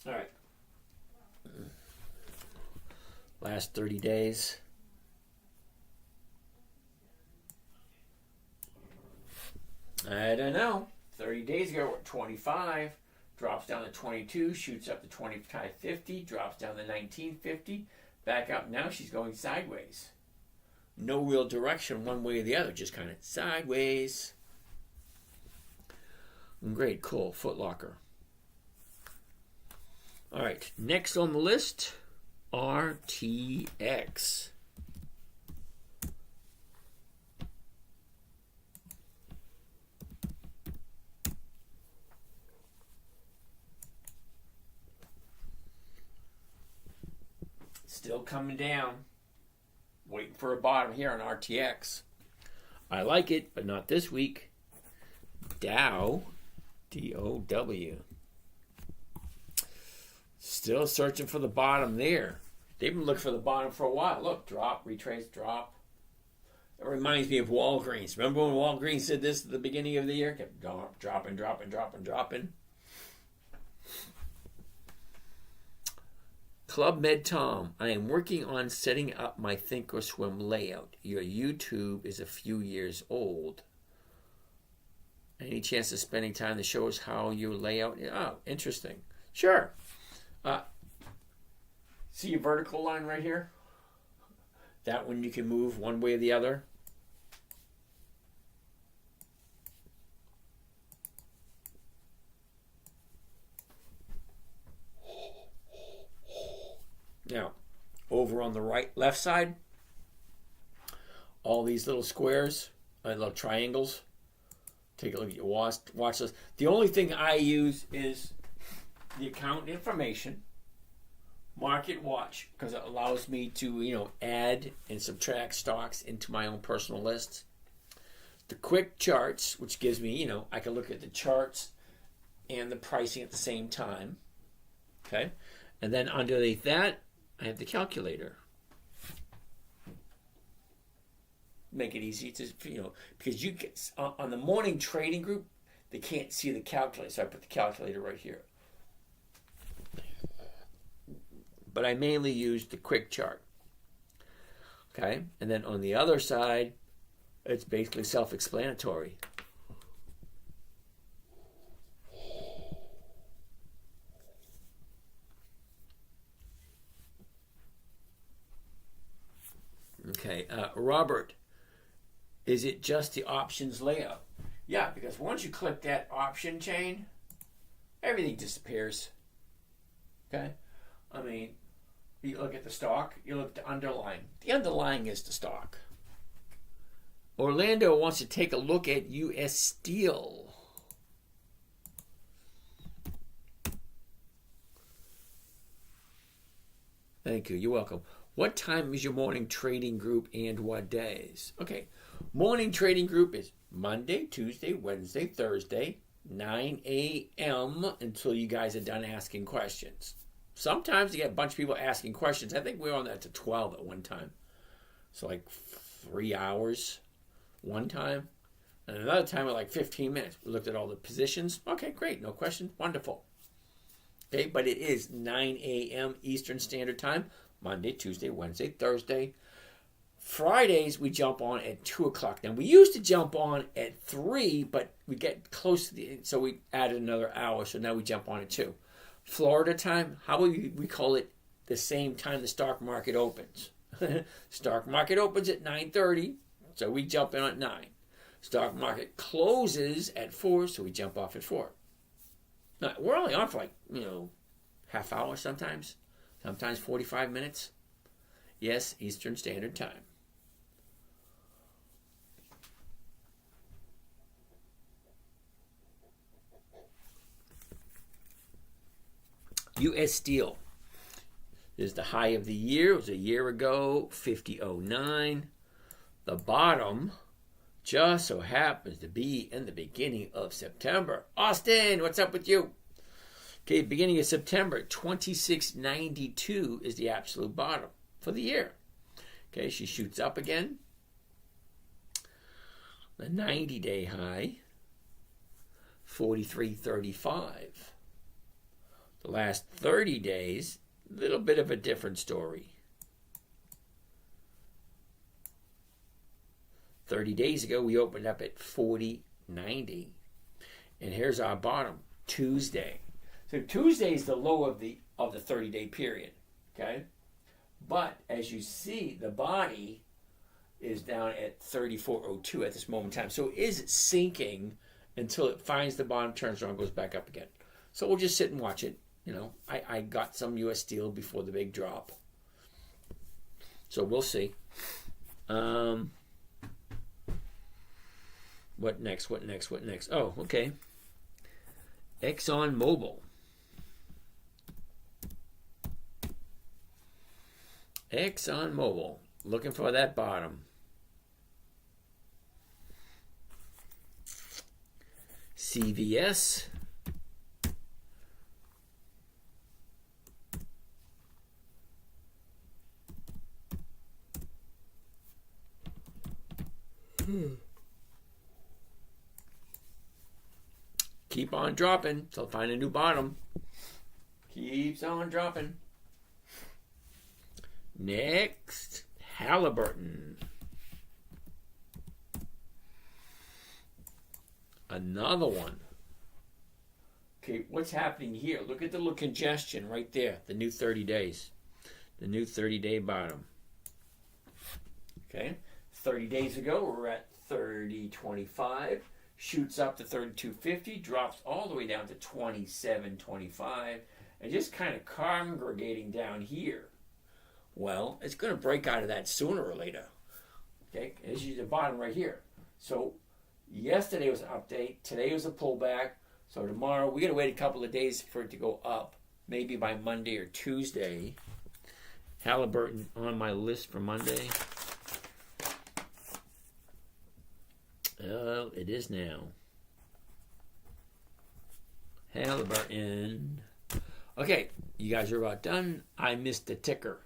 All right. Last 30 days. I don't know. 30 days ago, we're at 25, drops down to 22, shoots up to 25.50, drops down to 19.50, back up. Now she's going sideways. No real direction one way or the other, just kind of sideways. Great, cool. Foot Locker. All right, next on the list, RTX. Still coming down. Waiting for a bottom here on RTX. I like it, but not this week. Dow, D-O-W. Still searching for the bottom there. They've been looking for the bottom for a while. Look, drop, retrace, drop. It reminds me of Walgreens. Remember when Walgreens did this at the beginning of the year? Kept dropping, dropping, dropping, dropping. Club Med Tom, I am working on setting up my Thinkorswim layout. Your YouTube is a few years old. Any chance of spending time to show us how your layout is? Oh, interesting. Sure. See your vertical line right here? That one you can move one way or the other. Now, over on the left side, all these little squares, little triangles. Take a look at your watch list. The only thing I use is the account information, market watch, because it allows me to, add and subtract stocks into my own personal lists. The quick charts, which gives me, I can look at the charts and the pricing at the same time. Okay, and then underneath that, I have the calculator. Make it easy to, because you get, on the morning trading group, they can't see the calculator, so I put the calculator right here. But I mainly use the quick chart. Okay, and then on the other side, it's basically self-explanatory. Okay, Robert, is it just the options layout? Yeah, because once you click that option chain, everything disappears. Okay? I mean, you look at the stock, you look at the underlying. The underlying is the stock. Orlando wants to take a look at U.S. Steel. Thank you. You're welcome. What time is your morning trading group and what days? Okay. Morning trading group is Monday, Tuesday, Wednesday, Thursday, 9 a.m. until you guys are done asking questions. Sometimes you get a bunch of people asking questions. I think we were on that to 12 at one time. So like 3 hours one time. And another time at like 15 minutes. We looked at all the positions. Okay, great. No question. Wonderful. Okay, but it is 9 a.m. Eastern Standard Time. Monday, Tuesday, Wednesday, Thursday. Fridays, we jump on at 2 o'clock. Now, we used to jump on at 3, but we get close to the... So we added another hour, so now we jump on at 2. Florida time, how about we call it the same time the stock market opens? Stock market opens at 9:30, so we jump in at 9. Stock market closes at 4, so we jump off at 4. Now, we're only on for like, half hour sometimes 45 minutes. Yes, Eastern Standard Time. U.S. Steel is the high of the year. It was a year ago, 50.09. The bottom just so happens to be in the beginning of September. Austin, what's up with you? Okay, beginning of September, 26.92 is the absolute bottom for the year. Okay, she shoots up again. The 90-day high, 43.35. The last 30 days, a little bit of a different story. 30 days ago, we opened up at 40.90. And here's our bottom, Tuesday. So Tuesday is the low of the 30-day period, okay? But as you see, the body is down at 34.02 at this moment in time. So it is sinking until it finds the bottom, turns around, goes back up again. So we'll just sit and watch it. I got some U.S. Steel before the big drop. So we'll see. What next? Oh, okay. ExxonMobil. ExxonMobil. Looking for that bottom. CVS. Keep on dropping till find a new bottom. Keeps on dropping. Next, Halliburton. Another one. Okay, what's happening here? Look at the little congestion right there. The new 30 days. The new 30-day bottom. Okay, 30 days ago, we were at 30.25. Shoots up to 32.50, drops all the way down to 27.25, and just kind of congregating down here. Well, it's going to break out of that sooner or later. Okay, this is the bottom right here. So yesterday was an update, today was a pullback. So tomorrow we got to wait a couple of days for it to go up, maybe by Monday or Tuesday. Halliburton on my list for Monday. Well, it is now. Halliburton. Okay, you guys are about done. I missed the ticker.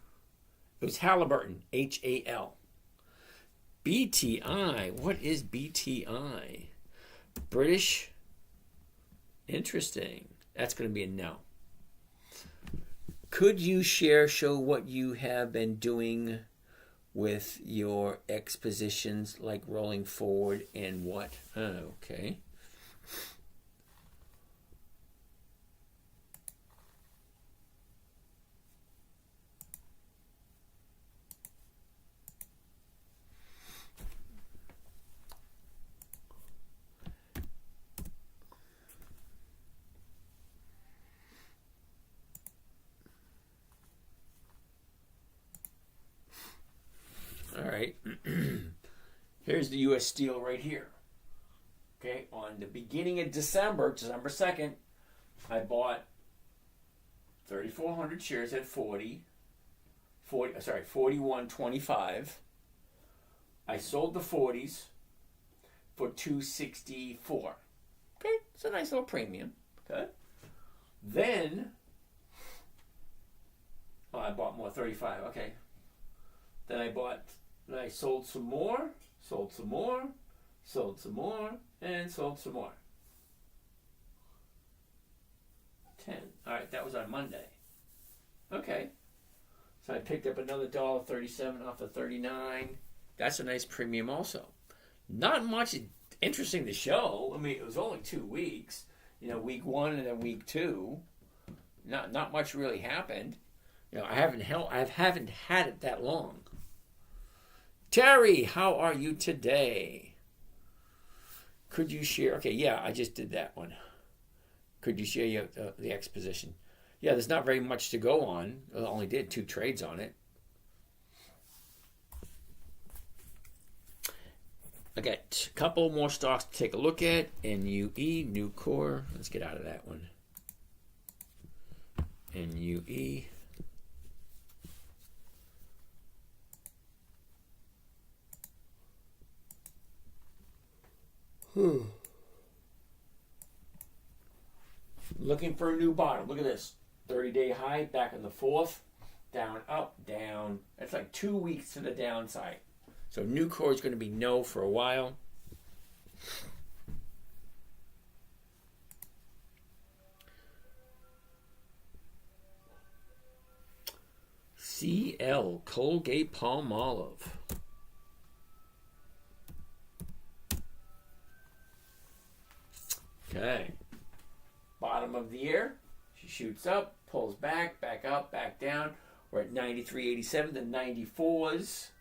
It was Halliburton, H-A-L. BTI. What is BTI? British? Interesting. That's going to be a no. Could you show what you have been doing with your X positions, like rolling forward and what? Okay. right, here's the U.S. Steel right here. Okay, on the beginning of December 2nd, I bought 3,400 shares at 41.25. I sold the 40s for 264. Okay, it's a nice little premium. Okay, then I bought more 35. Okay, then I sold some more, sold some more, sold some more, and sold some more. 10. All right, that was on Monday. Okay, so I picked up another $1.37 off of 39. That's a nice premium also. Not much interesting to show. I mean, it was only 2 weeks. Week 1 and then week 2. Not much really happened. I haven't had it that long. Terry, how are you today? Could you share? Okay, yeah, I just did that one. Could you share the exposition? Yeah, there's not very much to go on. I only did 2 trades on it. I got a couple more stocks to take a look at. NUE, Nucor. Let's get out of that one. NUE. Looking for a new bottom. Look at this. 30-day high back in the 4th. Down, up, down. That's like 2 weeks to the downside. So Nucor is going to be no for a while. CL, Colgate Palmolive. Okay. Bottom of the year. She shoots up, pulls back, back up, back down. We're at 93.87. The 94s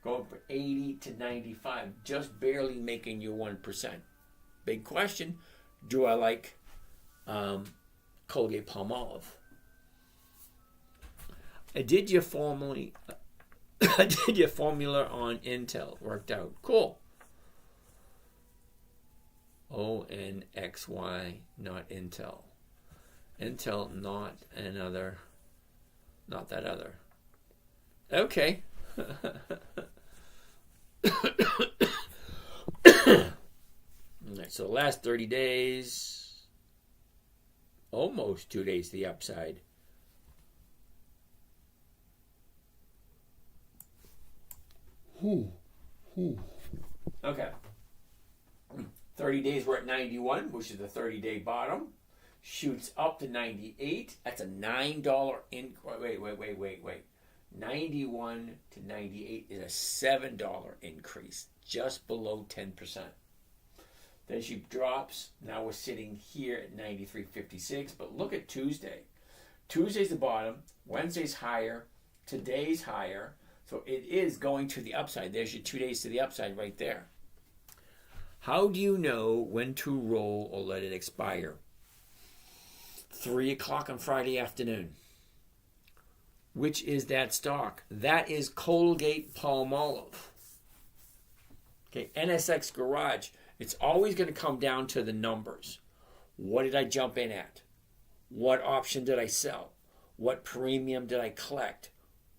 going from 80 to 95. Just barely making your 1%. Big question. Do I like Colgate Palmolive? I did your formula on Intel. Worked out. Cool. ONXY, not Intel. Intel, not that other. Okay. Alright, so the last 30 days, almost 2 days to the upside. Okay. 30 days we're at 91, which is the 30-day bottom. Shoots up to 98. That's a $9 wait. 91 to 98 is a $7 increase, just below 10%. Then she drops. Now we're sitting here at 93.56. But look at Tuesday. Tuesday's the bottom. Wednesday's higher. Today's higher. So it is going to the upside. There's your 2 days to the upside right there. How do you know when to roll or let it expire? 3 o'clock on Friday afternoon. Which is that stock? That is Colgate Palmolive. Okay, NSX Garage. It's always going to come down to the numbers. What did I jump in at? What option did I sell? What premium did I collect?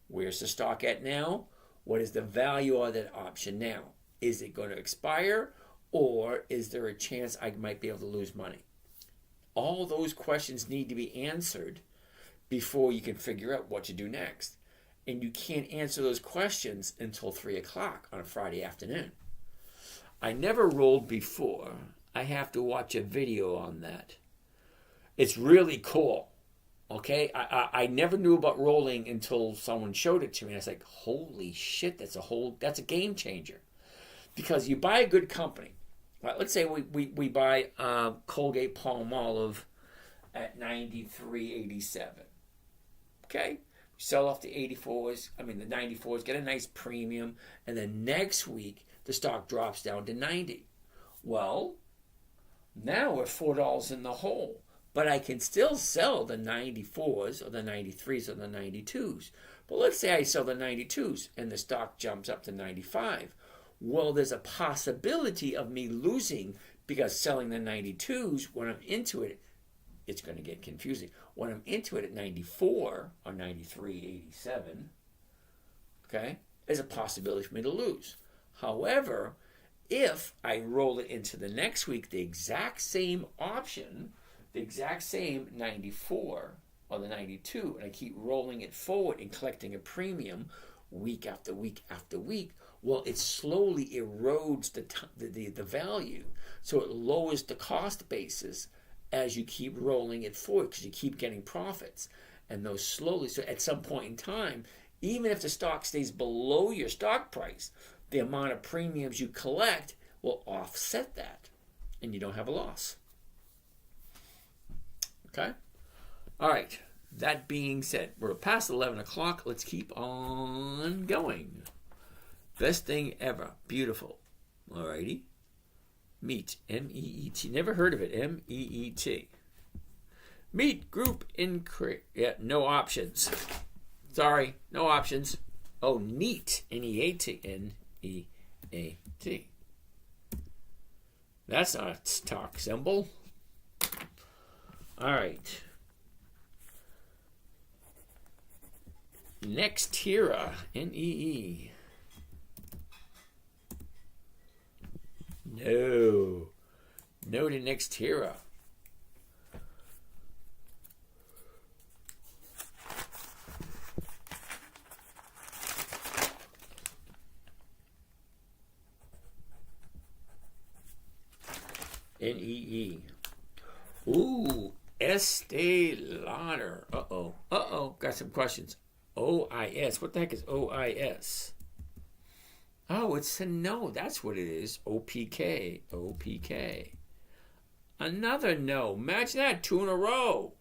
Where's the stock at now? What is the value of that option now? Is it going to expire? Or is there a chance I might be able to lose money? All those questions need to be answered before you can figure out what to do next. And you can't answer those questions until 3 o'clock on a Friday afternoon. I never rolled before. I have to watch a video on that. It's really cool. Okay? I never knew about rolling until someone showed it to me. I was like, holy shit, that's a game changer. Because you buy a good company. Let's say we buy Colgate Palmolive at 93.87. Okay? We sell off the 94s, get a nice premium, and then next week the stock drops down to 90. Well, now we're $4 in the hole. But I can still sell the 94s or the 93s or the 92s But let's say I sell the 92s and the stock jumps up to 95. Well, there's a possibility of me losing because selling the 92s when I'm into it, it's going to get confusing. When I'm into it at 94 or 93.87, okay, there's a possibility for me to lose. However, if I roll it into the next week, the exact same option, the exact same 94 or the 92, and I keep rolling it forward and collecting a premium week after week after week, well, it slowly erodes the value. So it lowers the cost basis as you keep rolling it forward because you keep getting profits. And those slowly, so at some point in time, even if the stock stays below your stock price, the amount of premiums you collect will offset that, and you don't have a loss. Okay? All right. That being said, we're past 11 o'clock. Let's keep on going. Best thing ever. Beautiful. All righty. Meet. M-E-E-T. Never heard of it. M-E-E-T. Meet group increase. Yeah, no options. Sorry, no options. Oh, neat. N-E-A-T. N-E-A-T. That's not a stock symbol. All right. Nextera. N-E-E. No. No to Nextera. N-E-E. Ooh, Estee Lauder. Uh-oh. Uh-oh. Got some questions. O-I-S. What the heck is O-I-S? Oh, it's a no. That's what it is. O-P-K. O-P-K. Another no. Imagine that. 2 in a row.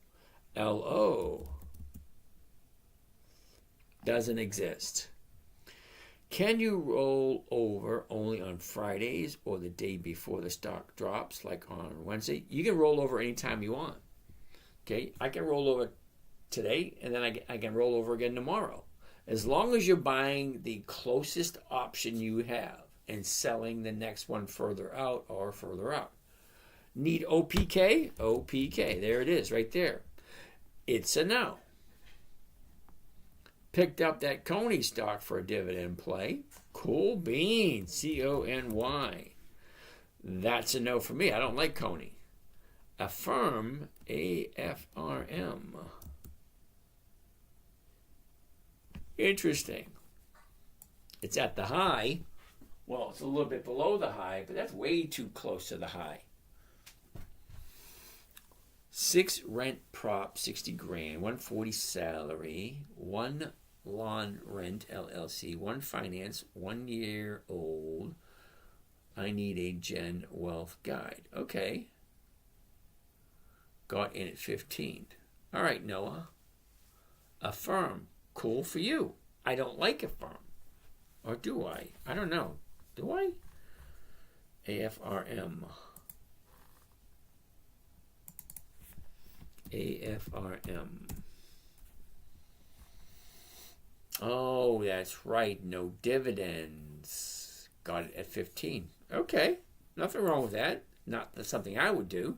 L-O. Doesn't exist. Can you roll over only on Fridays or the day before the stock drops, like on Wednesday? You can roll over anytime you want. Okay? I can roll over today, and then I can roll over again tomorrow. As long as you're buying the closest option you have and selling the next one further out or further out. Need OPK? OPK. There it is, right there. It's a no. Picked up that Coney stock for a dividend play. Cool beans. C-O-N-Y. That's a no for me. I don't like Coney. Affirm. A-F-R-M. Interesting. It's at the high. Well, it's a little bit below the high, but that's way too close to the high. 6 rent prop, 60 grand, 140 salary, 1 lawn rent LLC, 1 finance, 1 year old. I need a Gen Wealth guide. Okay. Got in at 15. All right, Noah. Affirm. Cool for you. I don't like Affirm. Or do I? I don't know. Do I? AFRM. AFRM. Oh, that's right. No dividends. Got it at 15. Okay. Nothing wrong with that. Not that's something I would do.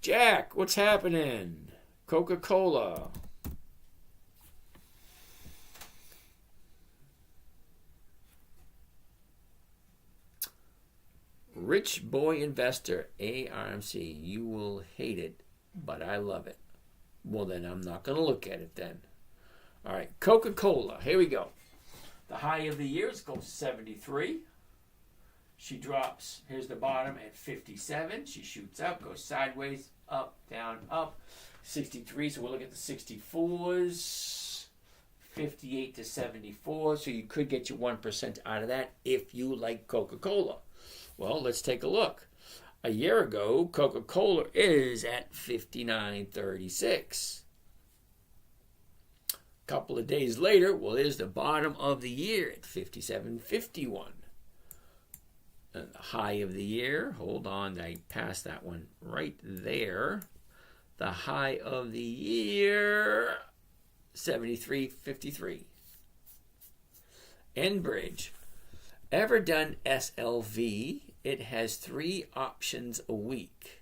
Jack, what's happening? Coca-Cola. Rich Boy Investor, ARMC. You will hate it, but I love it. Well, then I'm not going to look at it then. All right, Coca-Cola. Here we go. The high of the year goes 73. She drops, here's the bottom at 57. She shoots up, goes sideways, up, down, up. 63, so we'll look at the 64s. 58 to 74, so you could get your 1% out of that if you like Coca-Cola. Well, let's take a look. A year ago, Coca-Cola is at 59.36. A couple of days later, well, there's the bottom of the year at 57.51. And the high of the year, hold on, I passed that one right there. The high of the year, 73.53. Enbridge. Ever done SLV? It has 3 options a week.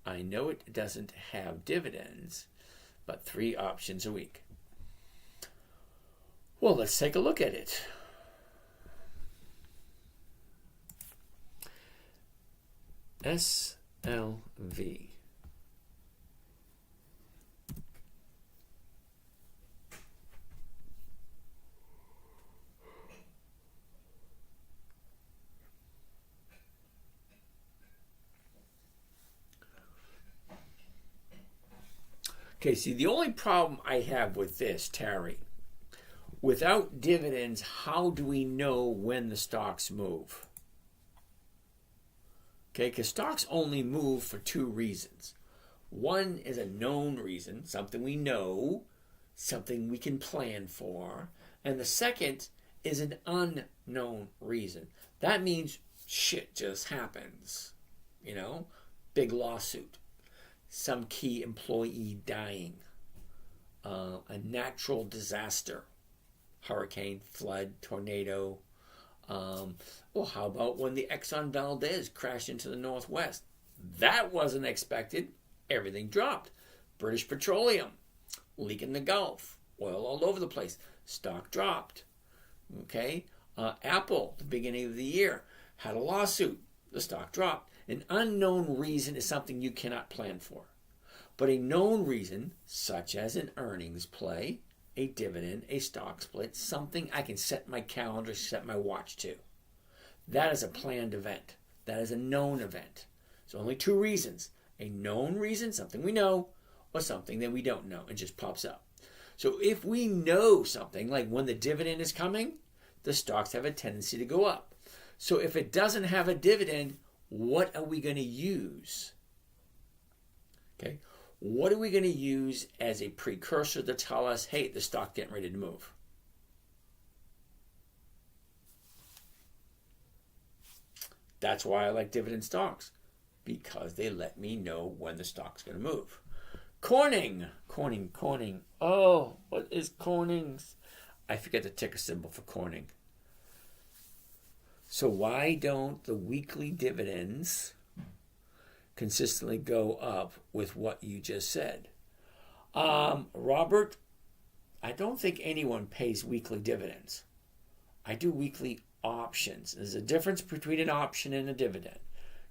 I know it doesn't have dividends, but 3 options a week. Well, let's take a look at it. SLV. Okay, see, the only problem I have with this, Terry, without dividends, how do we know when the stocks move? Okay, because stocks only move for 2 reasons. One is a known reason, something we know, something we can plan for. And the second is an unknown reason. That means shit just happens. You know, big lawsuit, some key employee dying, a natural disaster, hurricane, flood, tornado. Well, how about when the Exxon Valdez crashed into the Northwest? That wasn't expected. Everything dropped. British Petroleum, leak in the Gulf, oil all over the place. Stock dropped. Okay, Apple, the beginning of the year, had a lawsuit. The stock dropped. An unknown reason is something you cannot plan for. But a known reason, such as an earnings play, a dividend, a stock split, something I can set my calendar, set my watch to. That is a planned event. That is a known event. So only 2 reasons. A known reason, something we know, or something that we don't know. It just pops up. So if we know something, like when the dividend is coming, the stocks have a tendency to go up. So if it doesn't have a dividend, what are we going to use? Okay, what are we going to use as a precursor to tell us, hey, the stock getting ready to move? That's why I like dividend stocks, because they let me know when the stock's going to move. Corning. Oh, what is Corning's? I forget the ticker symbol for Corning. So why don't the weekly dividends consistently go up with what you just said? Robert, I don't think anyone pays weekly dividends. I do weekly options. There's a difference between an option and a dividend.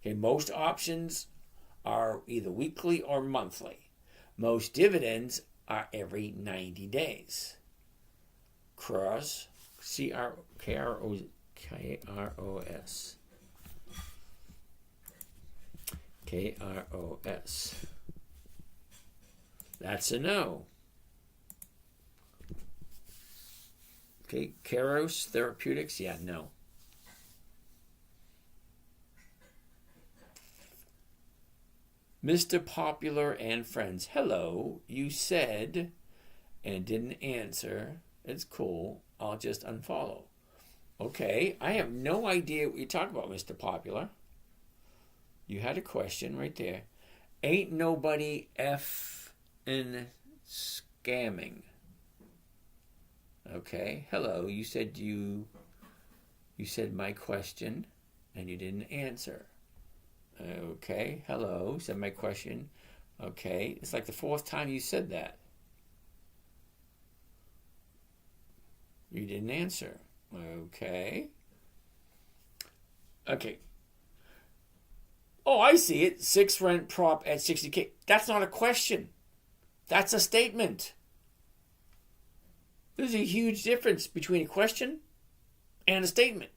Okay, most options are either weekly or monthly. Most dividends are every 90 days. Cross, K-R-O-S. K-R-O-S. That's a no. Okay, Keros Therapeutics, yeah, no. Mr. Popular and Friends, hello, you said and didn't answer. It's cool, I'll just unfollow. Okay, I have no idea what you're talking about, Mr. Popular. You had a question right there. Ain't nobody effing scamming. Okay, hello, you said my question and you didn't answer. Okay, hello, said my question. Okay, it's like the 4th time you said that. You didn't answer. Okay. Oh, I see it. 6 rent prop at 60K. That's not a question. That's a statement. There's a huge difference between a question and a statement.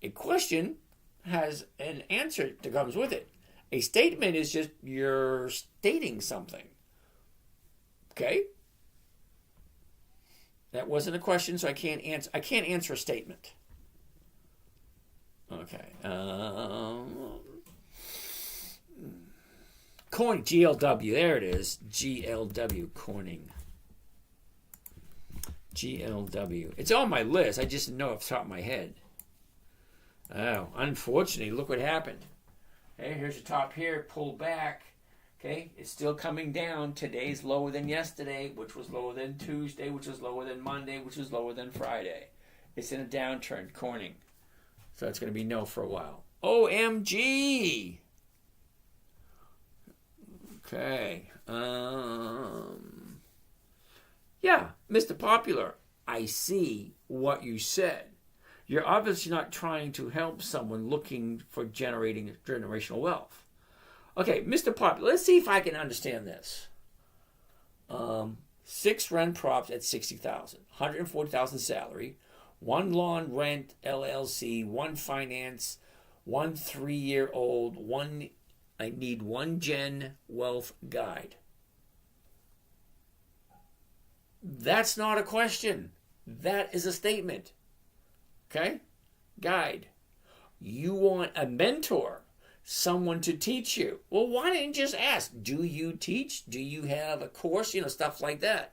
A question has an answer that comes with it. A statement is just you're stating something. Okay? That wasn't a question, so I can't answer a statement. Okay. Corning, GLW. There it is. GLW, Corning. GLW. It's on my list. I just didn't know off the top of my head. Oh, unfortunately, look what happened. Hey, here's the top here. Pulled back. Okay, it's still coming down. Today's lower than yesterday, which was lower than Tuesday, which was lower than Monday, which was lower than Friday. It's in a downturn, Corning. So it's going to be no for a while. OMG! Okay. Yeah, Mr. Popular, I see what you said. You're obviously not trying to help someone looking for generating generational wealth. Okay, Mr. Popular, let's see if I can understand this. 6 rent props at $60,000, $140,000 salary, 1 lawn rent LLC, 1 finance, 1 3-year-old, I need 1 gen wealth guide. That's not a question. That is a statement. Okay? Guide. You want a mentor, someone to teach you. Well, why didn't you just ask, do you teach? Do you have a course? Stuff like that.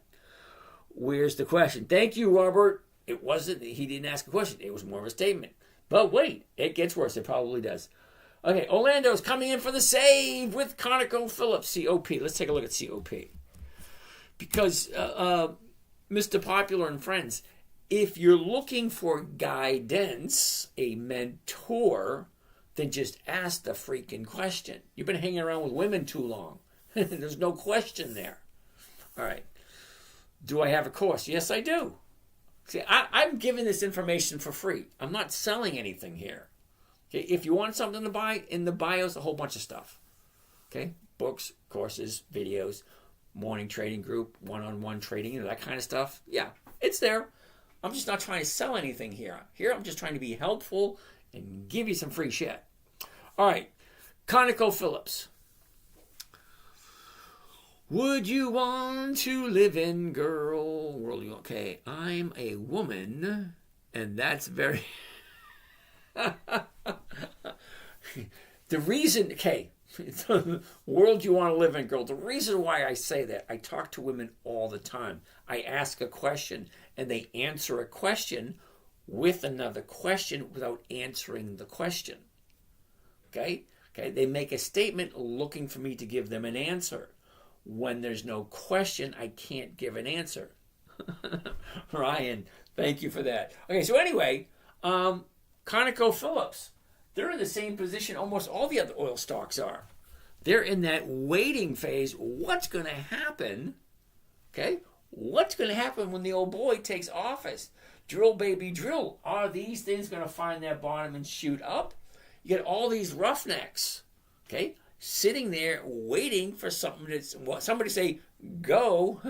Where's the question? Thank you, Robert. It wasn't, he didn't ask a question. It was more of a statement. But wait, it gets worse. It probably does. Okay, Orlando's coming in for the save with ConocoPhillips, COP. Let's take a look at COP. Because, Mr. Popular and friends, if you're looking for guidance, a mentor, then just ask the freaking question. You've been hanging around with women too long. There's no question there. All right. Do I have a course? Yes, I do. See, I'm giving this information for free. I'm not selling anything here. Okay, if you want something to buy, in the bios, a whole bunch of stuff. Okay, books, courses, videos, morning trading group, one-on-one trading, that kind of stuff. Yeah, it's there. I'm just not trying to sell anything here. Here, I'm just trying to be helpful and give you some free shit. All right, ConocoPhillips. Would you want to live in girl world? Okay, I'm a woman, and that's very... The reason, okay, world you want to live in, girl. The reason why I say that, I talk to women all the time. I ask a question, and they answer a question with another question without answering the question. Okay? They make a statement looking for me to give them an answer. When there's no question, I can't give an answer. Ryan, thank you for that. Okay, so anyway, ConocoPhillips, they're in the same position almost all the other oil stocks are. They're in that waiting phase. What's going to happen? Okay, what's going to happen when the old boy takes office? Drill, baby, drill. Are these things going to find their bottom and shoot up? You get all these roughnecks, okay, sitting there waiting for somebody to say, go,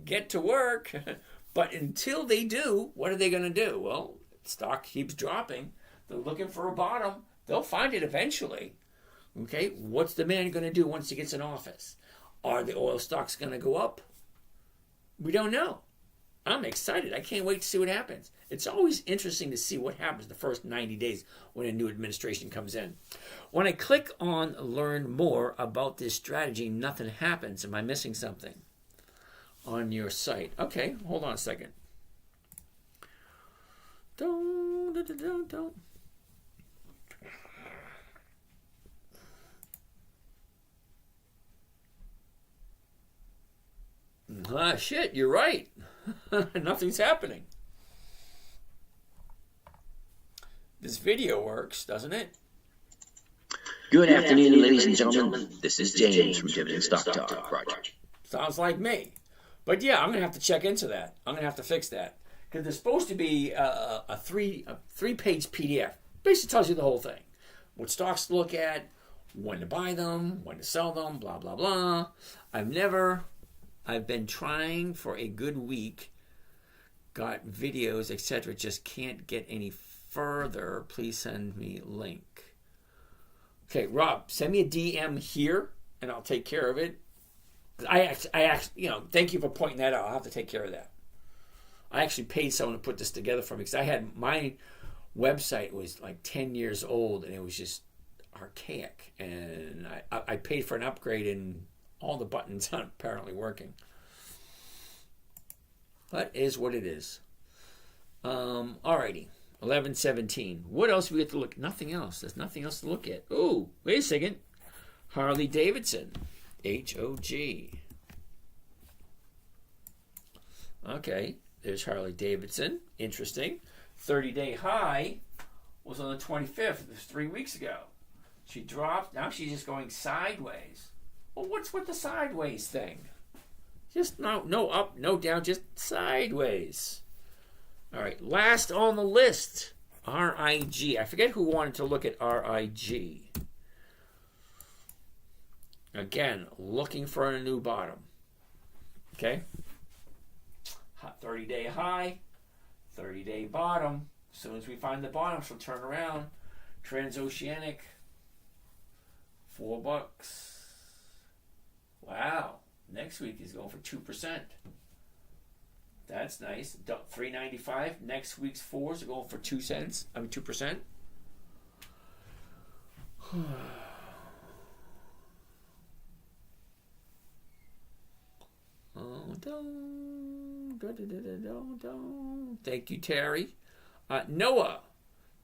get to work. But until they do, what are they going to do? Well, stock keeps dropping. They're looking for a bottom. They'll find it eventually. Okay, what's the man going to do once he gets in office? Are the oil stocks going to go up? We don't know. I'm excited. I can't wait to see what happens. It's always interesting to see what happens the first 90 days when a new administration comes in. When I click on learn more about this strategy, nothing happens. Am I missing something on your site? Okay, hold on a second. Don't. Shit, you're right. Nothing's happening. This video works, doesn't it? Good afternoon, ladies and gentlemen. This is James from Dividend Stock Talk Project. Sounds like me. But yeah, I'm going to have to check into that. I'm going to have to fix that. Because there's supposed to be a three-page PDF. Basically tells you the whole thing. What stocks to look at, when to buy them, when to sell them, blah, blah, blah. I've been trying for a good week, got videos, etc. Just can't get any further. Please send me a link. Okay, Rob, send me a DM here, and I'll take care of it. I thank you for pointing that out. I'll have to take care of that. I actually paid someone to put this together for me because I had my website was like 10 years old and it was just archaic, and I paid for an upgrade and all the buttons aren't apparently working. That is what it is. Alrighty. 11:17. What else do we get to look? Nothing else. There's nothing else to look at. Oh, wait a second. Harley Davidson. HOG. Okay, there's Harley Davidson. Interesting. 30-day high was on the 25th. It was 3 weeks ago. She dropped. Now she's just going sideways. Well, what's with the sideways thing? Just no up, no down, just sideways. All right, last on the list, RIG. I forget who wanted to look at RIG. Again, looking for a new bottom. Okay? 30-day high, 30-day bottom. As soon as we find the bottom, she'll turn around. Transoceanic, $4. Wow. Next week he's going for 2%. That's nice. $3.95. Next week's fours are going for 2 cents. 2%. Thank you, Terry. Noah,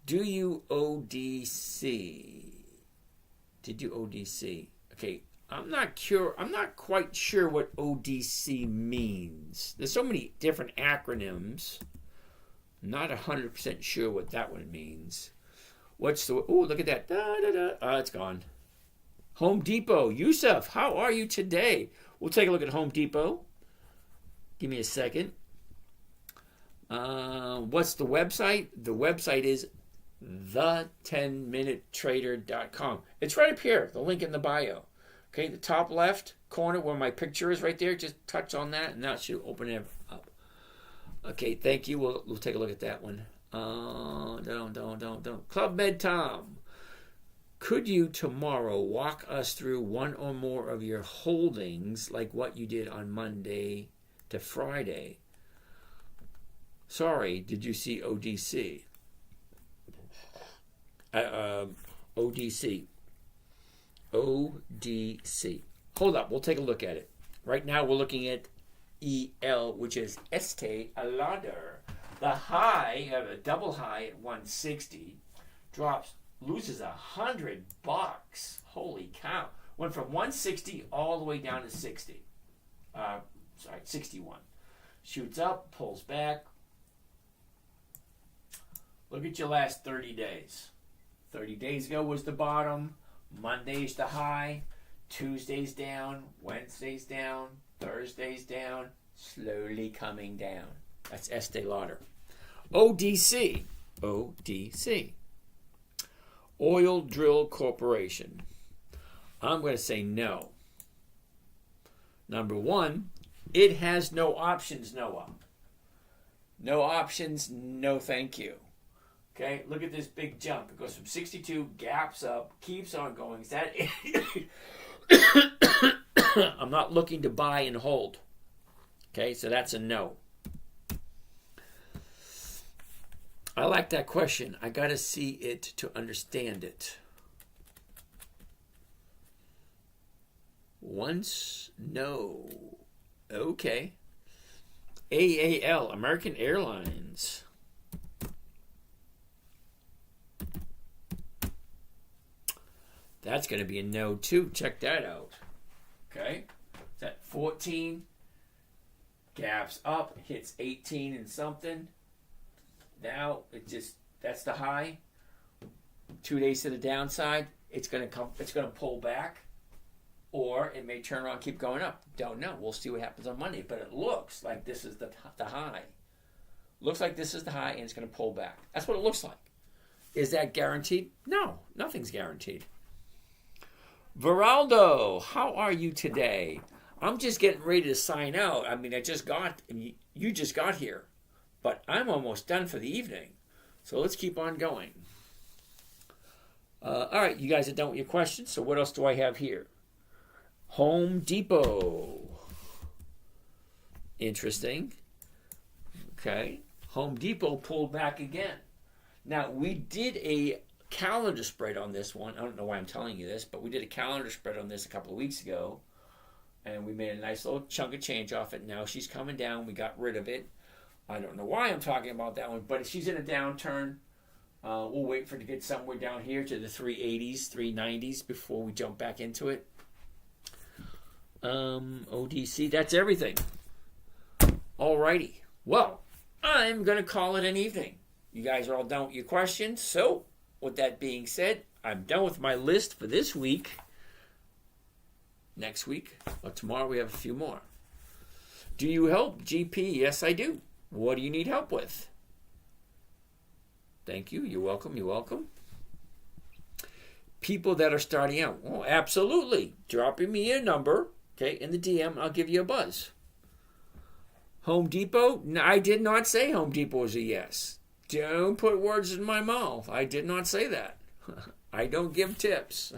do you ODC? Did you ODC? Okay, I'm not quite sure what ODC means. There's so many different acronyms. I'm not 100% sure what that one means. What's the... Oh, look at that. It's gone. Home Depot. Yusuf, how are you today? We'll take a look at Home Depot. Give me a second. What's the website? The website is the10minutetrader.com. It's right up here, the link in the bio. Okay, the top left corner where my picture is right there, just touch on that and that should open it up. Okay, thank you. We'll take a look at that one. Don't. Club Med Tom, could you tomorrow walk us through one or more of your holdings like what you did on Monday to Friday? Sorry, did you see ODC? ODC. ODC. Hold up, we'll take a look at it. Right now we're looking at EL, which is Estee Lauder. The high, you have a double high at 160, loses $100. Holy cow. Went from 160 all the way down to 60. 61. Shoots up, pulls back. Look at your last 30 days. 30 days ago was the bottom. Monday's the high. Tuesday's down. Wednesday's down. Thursday's down. Slowly coming down. That's Estee Lauder. ODC. ODC. Oil Drill Corporation. I'm going to say no. Number one, it has no options, Noah. No options, no thank you. Okay, look at this big jump. It goes from 62, gaps up, keeps on going. Is that it? I'm not looking to buy and hold. Okay, so that's a no. I like that question. I got to see it to understand it. Once, no. Okay. AAL, American Airlines. That's going to be a no too. Check that out. Okay. It's at 14. Gaps up. Hits 18 and something. Now that's the high. 2 days to the downside. It's going to pull back. Or it may turn around and keep going up. Don't know. We'll see what happens on Monday. But it looks like this is the high. Looks like this is the high and it's going to pull back. That's what it looks like. Is that guaranteed? No. Nothing's guaranteed. Veraldo, how are you today? I'm just getting ready to sign out. I mean, you just got here. But I'm almost done for the evening. So let's keep on going. All right, you guys are done with your questions. So what else do I have here? Home Depot. Interesting. Okay. Home Depot pulled back again. Now, we did a calendar spread on this one. I don't know why I'm telling you this, but we did a calendar spread on this a couple of weeks ago. And we made a nice little chunk of change off it. Now she's coming down. We got rid of it. I don't know why I'm talking about that one, but she's in a downturn. We'll wait for it to get somewhere down here to the 380s, 390s before we jump back into it. ODC, that's everything. Alrighty. Well, I'm going to call it an evening. You guys are all done with your questions. So, with that being said, I'm done with my list for this week. Next week, or tomorrow, we have a few more. Do you help, GP? Yes, I do. What do you need help with? Thank you. You're welcome. You're welcome. People that are starting out. Oh, absolutely. Dropping me a number, okay, in the DM, I'll give you a buzz. Home Depot? No, I did not say Home Depot is a yes. Don't put words in my mouth. I did not say that. I don't give tips.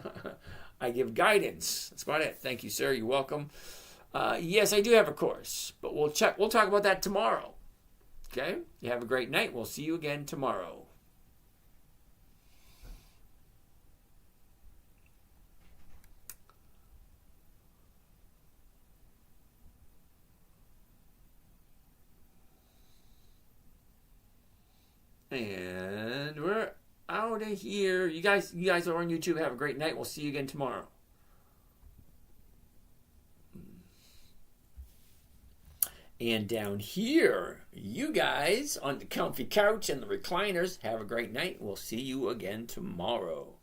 I give guidance. That's about it. Thank you, sir. You're welcome. Yes, I do have a course, but we'll check. We'll talk about that tomorrow. Okay? You have a great night. We'll see you again tomorrow. And we're out of here. You guys are on YouTube. Have a great night. We'll see you again tomorrow. And down here, you guys on the comfy couch and the recliners, have a great night. We'll see you again tomorrow.